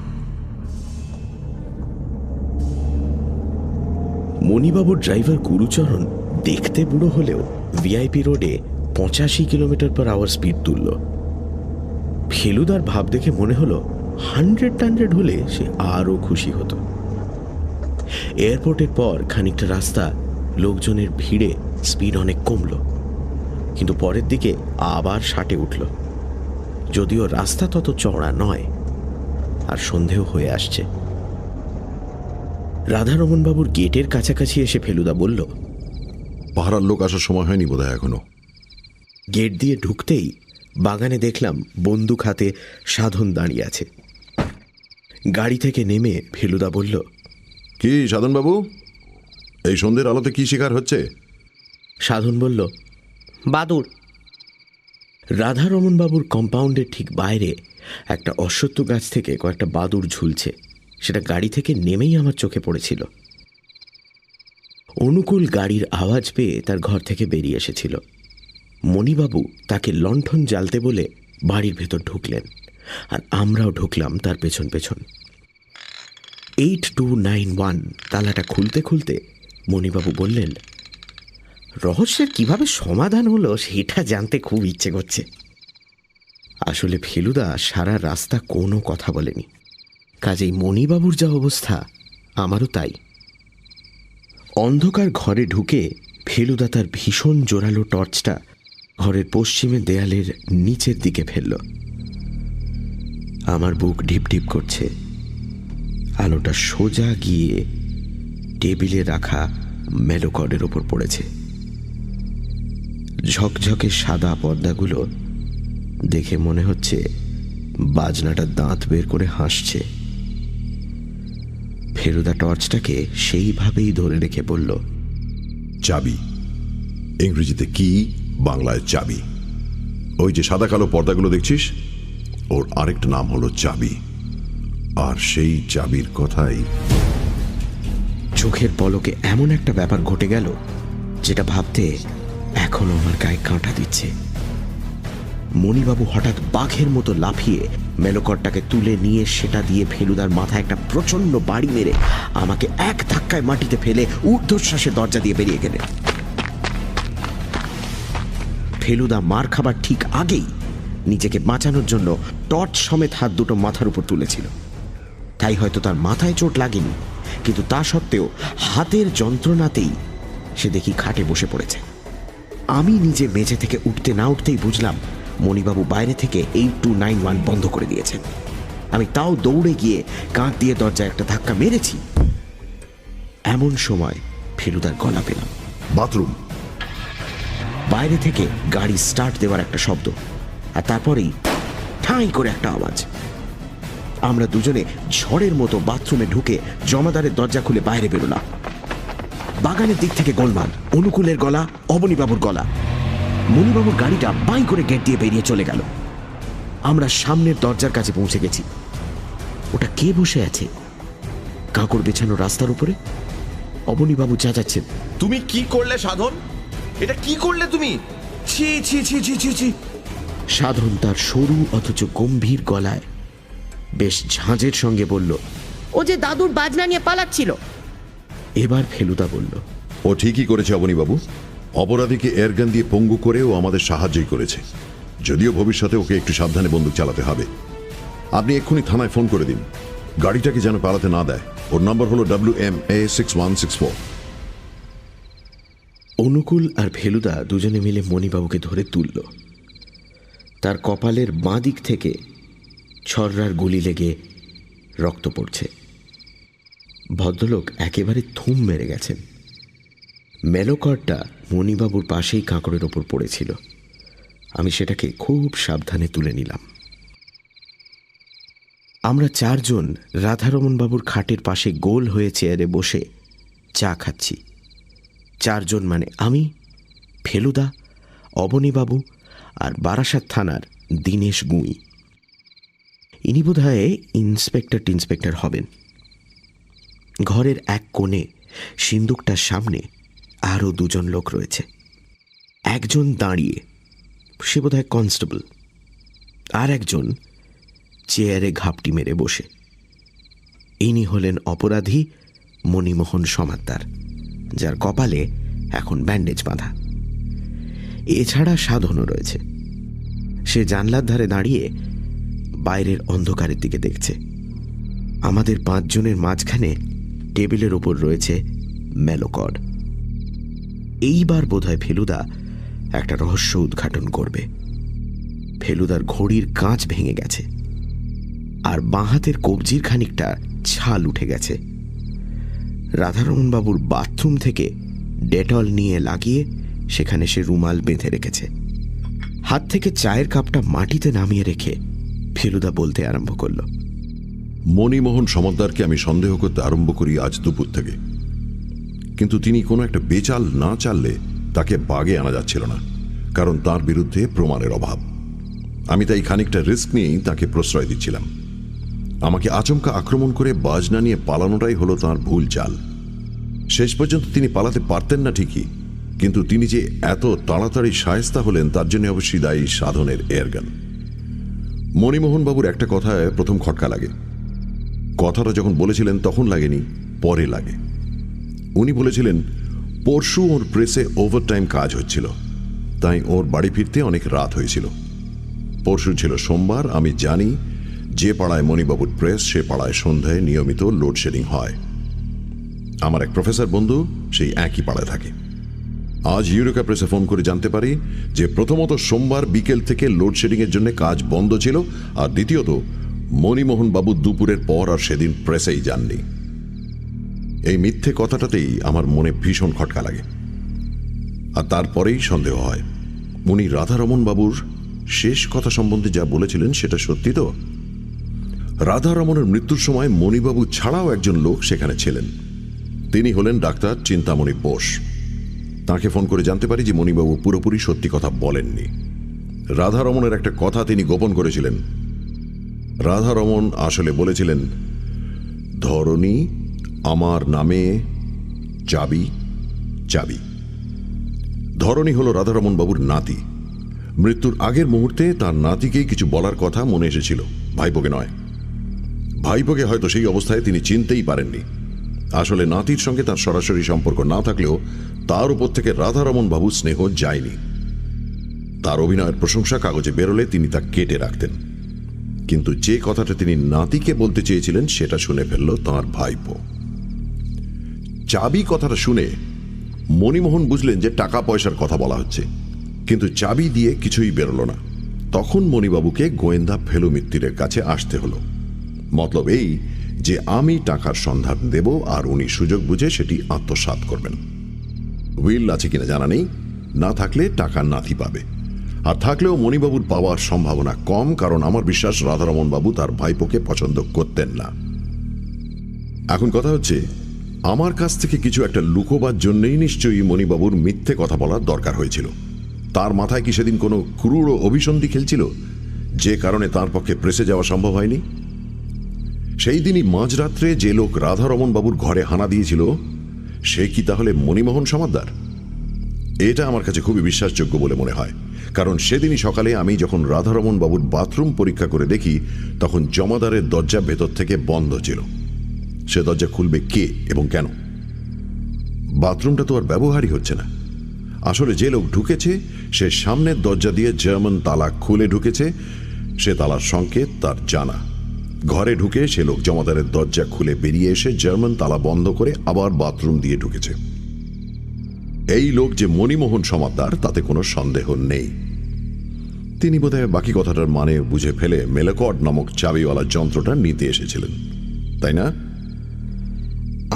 D: মণিবাবুর ড্রাইভার গুরুচরণ দেখতে বুড়ো হলেও ভিআইপি রোডে 85 কিলোমিটার/আওয়ার স্পিড তুলল। ফেলুদার ভাব দেখে মনে হলো 100 হলে সে আরও খুশি হতো। এয়ারপোর্টের পর খানিকটা রাস্তা লোকজনের ভিড়ে স্পিড অনেক কমল, কিন্তু পরের দিকে আবার 60-এ উঠল। যদিও রাস্তা তত চওড়া নয়, আর সন্ধেও হয়ে আসছে। রাধারমণবাবুর গেটের কাছাকাছি এসে ফেলুদা বলল,
C: পাহারার লোক আসার সময় হয়নি বোধহয় এখনো।
D: গেট দিয়ে ঢুকতেই বাগানে দেখলাম বন্দুক হাতে সাধন দাঁড়িয়ে আছে। গাড়ি থেকে নেমে ফেলুদা বলল,
C: কি সাধনবাবু, এই সন্ধ্যের আলোতে কি শিকার হচ্ছে?
D: সাধন বলল, বাদুড়। রাধারমণবাবুর কম্পাউন্ডের ঠিক বাইরে একটা অশ্বত্থ গাছ থেকে কয়েকটা বাদুড় ঝুলছে। সেটা গাড়ি থেকে নেমেই আমার চোখে পড়েছিল। অনুকূল গাড়ির আওয়াজ পেয়ে তার ঘর থেকে বেরিয়ে এসেছিল। মণিবাবু তাকে লণ্ঠন জ্বালতে বলে বাড়ির ভেতর ঢুকলেন, আর আমরাও ঢুকলাম তার পেছন পেছন। 8291 তালাটা খুলতে খুলতে মণিবাবু বললেন, রহস্যের কিভাবে সমাধান হলো সেটা জানতে খুব ইচ্ছে করছে। আসলে ফেলুদা সারা রাস্তা কোনো কথা বলেনি, কাজেই মণিবাবুর যা অবস্থা আমারও তাই। অন্ধকার ঘরে ঢুকে ফেলুদা তার ভীষণ জোরালো টর্চটা ঘরের পশ্চিমে দেয়ালের নিচের দিকে ফেলল। আমার বুক ঢিপ ঢিপ করছে। আলোটা সোজা গিয়ে টেবিলে রাখা মেলোকডের ওপর পড়েছে। ঝকঝকে সাদা পর্দাগুলো দেখে মনে হচ্ছে বাজনাটা দাঁত বের করে হাসছে। ফেলুদা টর্চটাকে সেইভাবেই ধরে রেখে বলল,
C: চাবি। ইংরেজিতে কি, বাংলায় চাবি। ওই যে সাদা কালো পর্দাগুলো দেখছিস, ওর আরেকটা নাম হলো চাবি। আর সেই চাবির কথাই।
D: চোখের পলকে এমন একটা ব্যাপার ঘটে গেল যেটা ভাবতে এখনো আমার গায়ে কাঁটা দিচ্ছে। মণিবাবু হঠাৎ বাঘের মতো লাফিয়ে মেলোকডটাকে তুলে নিয়ে সেটা দিয়ে ফেলুদার মাথায় একটা প্রচন্ড বাড়ি মেরে আমাকে এক ধাক্কায় মাটিতে ফেলে ঊর্ধ্বশ্বাসে দরজা দিয়ে বেরিয়ে গেলেন। ফেলুদা মার খাবার ঠিক আগেই নিজেকে বাঁচানোর জন্য টর্চ সমেত হাত দুটো মাথার উপর তুলেছিল। তাই হয়তো তার মাথায় চোট লাগেনি, কিন্তু তা সত্ত্বেও হাতের যন্ত্রণাতেই সে দেখি খাটে বসে পড়েছে। আমি নিজে মেঝে থেকে উঠতে না উঠতেই বুঝলাম মণিবাবু বাইরে থেকে 8291 বন্ধ করে দিয়েছেন। আমি তাও দৌড়ে গিয়ে কাঁচ দিয়ে দরজায় একটা ধাক্কা মেরেছি। এমন সময় ফেলুদার গলা পেলাম।
C: বাথরুম।
D: বাইরে থেকে গাড়ি স্টার্ট দেওয়ার একটা শব্দ, আর তারপরেই ঠাঁই করে একটা আওয়াজ। আমরা দুজনে ঝড়ের মতো বাথরুমে ঢুকে জমাদারের দরজা খুলে বাইরে বেরোলাম। বাগানের দিক থেকে গোলমাল, অনুকূলের গলা, অবনীবাবুর গলা। মণিবাবুর গাড়িটা বাই করে গেট দিয়ে বেরিয়ে চলে গেল। আমরা সামনের দরজার কাছে পৌঁছে গেছি। ওটা কে বসে আছে কাঁকড় বেছানো রাস্তার উপরে? অবনীবাবু চেঁচাচ্ছেন,
E: তুমি কি করলে সাধন? এটা কি করলে তুমি? ছি ছি ছি ছি ছি ছি।
D: সাধন তার সরু অথচ গম্ভীর গলায় বেশ ঝাঁঝের সঙ্গে বলল,
H: ও যে দাদুর বাজনা নিয়ে পালাচ্ছিল।
D: এবার ফেলুদা বলল,
C: ও ঠিকই করেছে অবনীবাবু। অপরাধীকে এয়ারগান দিয়ে পঙ্গু করেও আমাদের সাহায্যই করেছে। যদিও ভবিষ্যতে ওকে একটু সাবধানে বন্দুক চালাতে হবে। আপনি এক্ষুনি থানায় ফোন করে দিন, গাড়িটাকে যেন পালাতে না দেয়। ওর নম্বর হলো WMA6164।
D: অনুকূল আর ফেলুদা দুজনে মিলে মণিবাবুকে ধরে তুলল। তার কপালের বাঁ দিক থেকে ছররার গুলি লেগে রক্ত পড়ছে। ভদ্রলোক একেবারে থুম মেরে গেছেন। মেলোকরটা মণিবাবুর পাশেই কাঁকড়ের ওপর পড়েছিল। আমি সেটাকে খুব সাবধানে তুলে নিলাম। আমরা চারজন রাধারমণবাবুর খাটের পাশে গোল হয়ে চেয়ারে বসে চা খাচ্ছি। চারজন মানে আমি, ফেলুদা, অবনীবাবু আর বারাসাত থানার দীনেশ গুঁই। ইনি বোধহয় ইন্সপেক্টর হবেন। ঘরের এক কোণে সিন্দুকটার সামনে আরও দুজন লোক রয়েছে। একজন দাঁড়িয়ে, সে বোধহয় কনস্টেবল, আর একজন চেয়ারে ঘাপটি মেরে বসে। ইনি হলেন অপরাধী মণিমোহন সমাদ্দার, যার কপালে এখন ব্যান্ডেজ বাঁধা। এছাড়া সাধনও রয়েছে। সে জানলার ধারে দাঁড়িয়ে বাইরের অন্ধকারের দিকে দেখছে। আমাদের পাঁচজনের মাঝখানে টেবিলের ওপর রয়েছে মেলোকর। এইবার বোধহয় ফেলুদা একটা রহস্য উদ্ঘাটন করবে। ফেলুদার ঘড়ির কাঁচ ভেঙে গেছে, আর বাঁ হাতের কবজির খানিকটা ছাল উঠে গেছে। রাধারমণবাবুর বাথরুম থেকে ডেটল নিয়ে লাগিয়ে সেখানে সে রুমাল বেঁধে রেখেছে। হাত থেকে চায়ের কাপটা মাটিতে নামিয়ে রেখে ফেলুদা বলতে আরম্ভ করল।
C: মণিমোহন সমাদ্দারকে আমি সন্দেহ করতে আরম্ভ করি আজ দুপুর থেকে, কিন্তু তিনি কোনো একটা বেচাল না চাললে তাকে বাগে আনা যাচ্ছিল না, কারণ তার বিরুদ্ধে প্রমাণের অভাব। আমি তাই খানিকটা রিস্ক নিয়েই তাকে প্রশ্রয় দিচ্ছিলাম। আমাকে আচমকা আক্রমণ করে বাজনা নিয়ে পালানোটাই হলো তার ভুল চাল। শেষ পর্যন্ত তিনি পালাতে পারতেন না ঠিকই, কিন্তু তিনি যে এত তাড়াতাড়ি শায়েস্তা হলেন তার জন্য অবশ্যই দায়ী সাধনের এয়ারগান। মণিমোহনবাবুর একটা কথায় প্রথম খটকা লাগে। কথাটা যখন বলেছিলেন তখন লাগেনি, পরে লাগে। উনি বলেছিলেন পরশু ওর প্রেসে ওভারটাইম কাজ হচ্ছিল, তাই ওর বাড়ি ফিরতে অনেক রাত হয়েছিল। পরশু ছিল সোমবার। আমি জানি যে পাড়ায় মণিবাবুর প্রেস সে পাড়ায় সন্ধ্যায় নিয়মিত লোডশেডিং হয়। আমার এক প্রফেসর বন্ধু সেই একই পাড়ায় থাকে। আজ ইউরেকা প্রেসে ফোন করে জানতে পারি যে প্রথমত সোমবার বিকেল থেকে লোডশেডিংয়ের জন্য কাজ বন্ধ ছিল, আর দ্বিতীয়ত মণিমোহনবাবু দুপুরের পর আর সেদিন প্রেসেই যাননি। এই মিথ্যে কথাটাতেই আমার মনে ভীষণ খটকা লাগে, আর তারপরেই সন্দেহ হয় উনি রাধারমণবাবুর শেষ কথা সম্বন্ধে যা বলেছিলেন সেটা সত্যি তো। রাধারমণের মৃত্যুর সময় মণিবাবু ছাড়াও একজন লোক সেখানে ছিলেন। তিনি হলেন ডাক্তার চিন্তামণি বোস। তাকে ফোন করে জানতে পারি যে মণিবাবু পুরোপুরি সত্যি কথা বলেননি। রাধারমণের একটা কথা তিনি গোপন করেছিলেন। রাধারমণ আসলে বলেছিলেন, ধরণী আমার নামে চাবি চাবি। ধরণী হল রাধারমণবাবুর নাতি। মৃত্যুর আগের মুহূর্তে তার নাতিকেই কিছু বলার কথা মনে এসেছিল, ভাইপোকে নয়। ভাইপোকে হয়তো সেই অবস্থায় তিনি চিনতেই পারেননি। আসলে নাতির সঙ্গে তার সরাসরি সম্পর্ক না থাকলেও তার উপর থেকে রাধারমণবাবুর স্নেহ যায়নি। তার অভিনয়ের প্রশংসা কাগজে বেরোলে তিনি তা কেটে রাখতেন, কিন্তু যে কথাটা তিনি নাতিকে বলতে চেয়েছিলেন সেটা শুনে ফেলল তাঁর ভাইপো। চাবি কথাটা শুনে মণিমোহন বুঝলেন যে টাকা পয়সার কথা বলা হচ্ছে, কিন্তু চাবি দিয়ে কিছুই বেরোল না। তখন মণিবাবুকে গোয়েন্দা ফেলু মিত্তিরের কাছে আসতে হলো। মতলব এই যে আমি টাকার সন্ধান দেব আর উনি সুযোগ বুঝে সেটি আত্মসাৎ করবেন। উইল আছে কিনা জানা নেই, না থাকলে টাকা নাতি পাবে, আর থাকলেও মণিবাবুর পাওয়ার সম্ভাবনা কম, কারণ আমার বিশ্বাস রাধারমণবাবু তার ভাইপোকে পছন্দ করতেন না। এখন কথা হচ্ছে, আমার কাছ থেকে কিছু একটা লুকোবার জন্যই নিশ্চয়ই মণিবাবুর মিথ্যে কথা বলার দরকার হয়েছিল। তার মাথায় কি সেদিন কোনো ক্রূর অভিসন্ধি খেলছিল যে কারণে তার পক্ষে প্রেসে যাওয়া সম্ভব হয়নি? সেই দিনই মাঝরাত্রে যে লোক রাধারমণবাবুর ঘরে হানা দিয়েছিল সে কি তাহলে মণিমোহন সমাদ্দার? এটা আমার কাছে খুবই বিশ্বাসযোগ্য বলে মনে হয়, কারণ সেদিনই সকালে আমি যখন রাধারমণবাবুর বাথরুম পরীক্ষা করে দেখি তখন জমাদারের দরজা ভেতর থেকে বন্ধ ছিল। সে দরজা খুলবে কে এবং কেন? বাথরুমটা তো আর ব্যবহারই হচ্ছে না, আসলে যে লোক ঢুকেছে সে সামনের দরজা দিয়ে জার্মান তালা খুলে ঢুকেছে, সে তালার সংকেত তার জানা। ঘরে ঢুকে সে লোক জমাদারের দরজা খুলে বেরিয়ে এসে জার্মান তালা বন্ধ করে আবার বাথরুম দিয়ে ঢুকেছে। এই লোক যে মণিমোহন সমাদ্দার তাতে কোনো সন্দেহ নেই। তিনি বোধহয় বাকি কথাটার মানে বুঝে ফেলে মেলকর্ড নামক চাবিওয়ালা যন্ত্রটা নিতে এসেছিলেন, তাই না?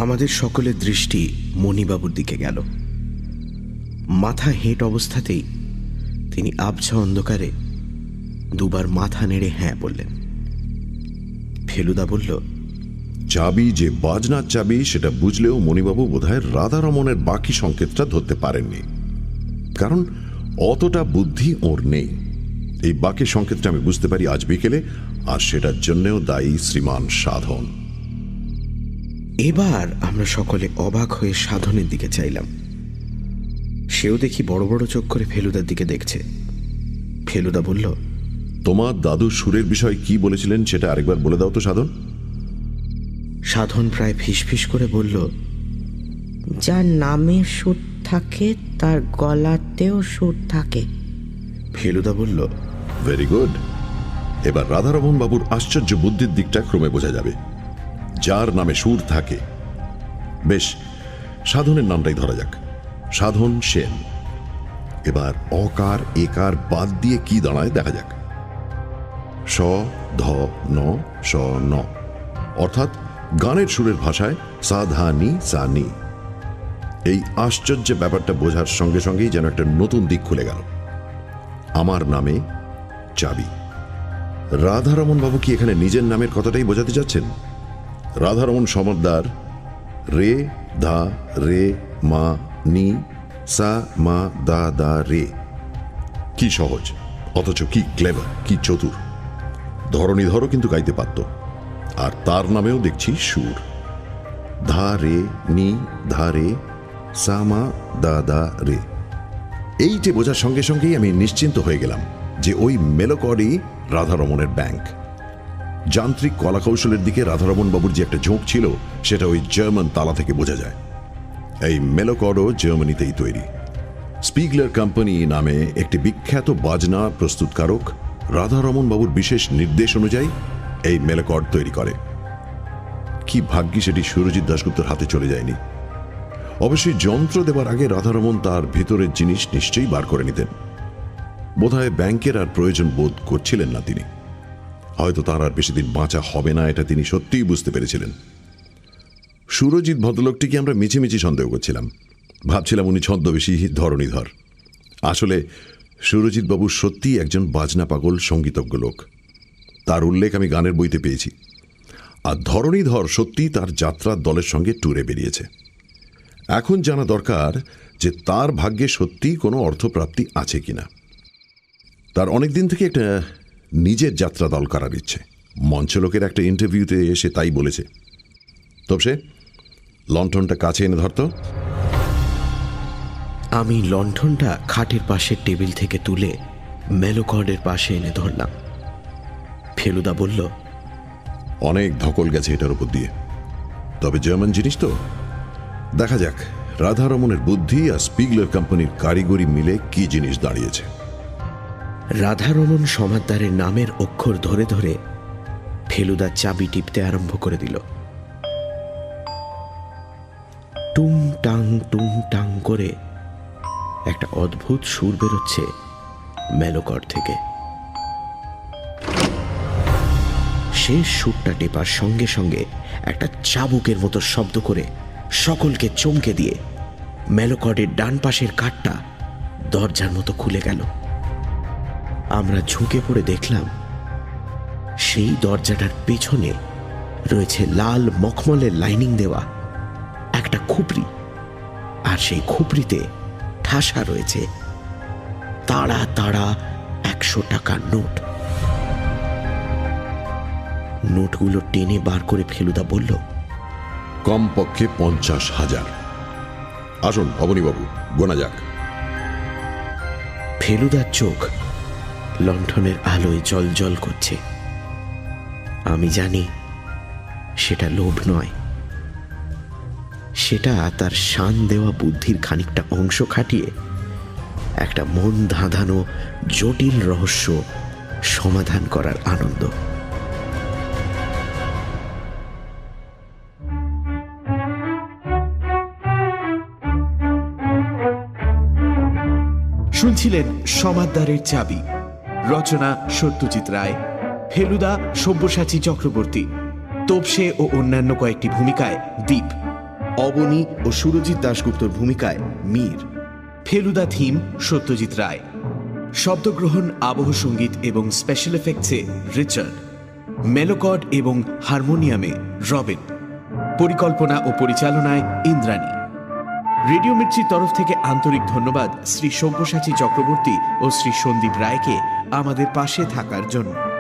D: আমাদের সকলের দৃষ্টি মণিবাবুর দিকে গেল। মাথা হেঁট অবস্থাতেই তিনি আবছা অন্ধকারে দুবার মাথা নেড়ে হ্যাঁ বললেন। ফেলুদা বলল,
C: চাবি যে বাজনার চাবি সেটা বুঝলেও মণিবাবু বোধহয় রাধারমণের বাকি সংকেতটা ধরতে পারেননি, কারণ অতটা বুদ্ধি ওর নেই। এই বাকি সংকেতটা আমি বুঝতে পারি আজ বিকেলে, আর সেটার জন্যও দায়ী শ্রীমান সাধন।
D: এবার আমরা সকলে অবাক হয়ে সাধনের দিকে চাইলাম। সেও দেখি বড় বড় চোখ করে ফেলুদার দিকে দেখছে। ফেলুদা বলল,
C: তোমার দাদু সুরের বিষয় কি বলেছিলেন সেটা আরেকবার বলে দাও তো সাধন।
D: সাধন প্রায় ফিসফিস করে বলল,
H: যার নামে সুর থাকে তার গলাতেও সুর থাকে।
D: ফেলুদা বলল,
C: ভেরি গুড। এবার রাধারমণ বাবুর আশ্চর্য বুদ্ধির দিকটা ক্রমে বোঝা যাবে। যার নামে সুর থাকে, বেশ, সাধনের নামটাই ধরা যাক, সাধন সেন। এবার অকার একার বাদ দিয়ে কি দাঁড়ায় দেখা যাক। স ধ ন স ন, অর্থাৎ গানের সুরের ভাষায় সা ধা নি সা নি। এই আশ্চর্য ব্যাপারটা বোঝার সঙ্গে সঙ্গেই যেন একটা নতুন দিক খুলে গেল। আমার নামে চাবি। রাধারমণ বাবু কি এখানে নিজের নামের কথাটাই বোঝাতে যাচ্ছেন? রাধারমণ সমাদ্দার, রে ধা রে মা নি সা মা দা দা রে। কি সহজ, অথচ কি ক্লেভার, কি চতুর। ধরণীধরও কিন্তু গাইতে পারত, আর তার নামেও দেখছি সুর। ধা রে নি ধা রে সা মা দা দা রে। এইটে বোঝার সঙ্গে সঙ্গেই আমি নিশ্চিন্ত হয়ে গেলাম যে ওই মেলকর্ডই রাধারমণের ব্যাংক। যান্ত্রিক কলাকৌশলের দিকে রাধারমণ বাবুর যে একটা ঝোঁক ছিল সেটা ওই জার্মান তালা থেকে বোঝা যায়। এই মেলকর্ডও জার্মানিতেই তৈরি। স্পিগলার কোম্পানি নামে একটি বিখ্যাত বাজনা প্রস্তুতকারক রাধারমণ বাবুর বিশেষ নির্দেশ অনুযায়ী এই মেলকর্ড তৈরি করে। কি ভাগ্যি সেটি সুরজিৎ দাশগুপ্তর হাতে চলে যায়নি। অবশ্যই যন্ত্র দেবার আগে রাধারমণ তার ভিতরের জিনিস নিশ্চয়ই বার করে নিতেন। বোধহয় ব্যাংকের আর প্রয়োজন বোধ করছিলেন না তিনি। হয়তো তার আর বেশি দিন বাঁচা হবে না, এটা তিনি সত্যিই বুঝতে পেরেছিলেন। সুরজিৎ ভদ্রলোকটিকে আমরা মিছিমিছি সন্দেহ করছিলাম, ভাবছিলাম উনি ছদ্মবেশী ধরণীধর। আসলে সুরজিৎ বাবু সত্যিই একজন বাজনা পাগল সঙ্গীতজ্ঞ লোক, তার উল্লেখ আমি গানের বইতে পেয়েছি। আর ধরণীধর সত্যিই তার যাত্রার দলের সঙ্গে ট্যুরে বেরিয়েছে। এখন জানা দরকার যে তার ভাগ্যে সত্যিই কোনো অর্থপ্রাপ্তি আছে কিনা। তার অনেকদিন থেকে একটা নিজের যাত্রা দল করার ইচ্ছে। মঞ্চলোকের একটা ইন্টারভিউতে এসে তাই বলেছে। তবে সে লণ্ঠনটা কাছে এনে ধরত।
D: আমি লণ্ঠনটা খাটের পাশের টেবিল থেকে তুলে মেলকর্ডের পাশে এনে ধরলাম। ফেলুদা বলল,
C: অনেক ধকল গেছে এটার উপর দিয়ে, তবে জার্মান জিনিস তো। দেখা যাক রাধারমণের বুদ্ধি আর স্পিগলার কোম্পানির কারিগরি মিলে কি জিনিস দাঁড়িয়েছে।
D: রাধারমণ সমাদ্দারের নামের অক্ষর ধরে ধরে ফেলুদা চাবি টিপতে আরম্ভ করে দিল। টুং টাং করে একটা অদ্ভুত সুর বেরোচ্ছে মেলকর্ড থেকে। শেষ সুরটা টেপার সঙ্গে সঙ্গে একটা চাবুকের মতো শব্দ করে সকলকে চমকে দিয়ে মেলকর্ডের ডান পাশের কাঠটা দরজার মতো খুলে গেল। আমরা ঝুঁকে পড়ে দেখলাম সেই দরজাটার পেছনে রয়েছে লাল মখমলের লাইনিং দেওয়া একটা খুপড়ি, আর সেই খুপড়িতে ঠাসা রয়েছে তাড়া তাড়া 100 টাকার নোট। নোটগুলো টেনে বার করে ফেলুদা বলল,
C: কমপক্ষে 50,000। আসুন অবনীবাবু, গোনা যাক।
D: ফেলুদার চোখ লণ্ঠনের আলোয় জ্বলজ্বল করছে। আমি জানি সেটা লোভ নয়, সেটা তার শান দেওয়া বুদ্ধির খানিকটা অংশ খাটিয়ে একটা মন ধাঁধানো জটিল রহস্য সমাধান করার আনন্দ।
B: শুনছিলেন সমাদদারের চাবি, রচনা সত্যজিৎ রায়, ফেলুদা সব্যসাচী চক্রবর্তী, তোপসে ও অন্যান্য কয়েকটি ভূমিকায় দীপ,
D: অবনী ও সুরজিৎ দাশগুপ্তর ভূমিকায় মীর।
B: ফেলুদা থিম সত্যজিৎ রায়, শব্দগ্রহণ, আবহ সঙ্গীত এবং স্পেশাল এফেক্টসে রিচার্ড, মেলোকর্ড এবং হারমোনিয়ামে রবিন, পরিকল্পনা ও পরিচালনায় ইন্দ্রাণী। রেডিও মির্চির তরফ থেকে আন্তরিক ধন্যবাদ শ্রী সব্যসাচী চক্রবর্তী ও শ্রী সন্দীপ রায়কে আমাদের পাশে থাকার জন্য।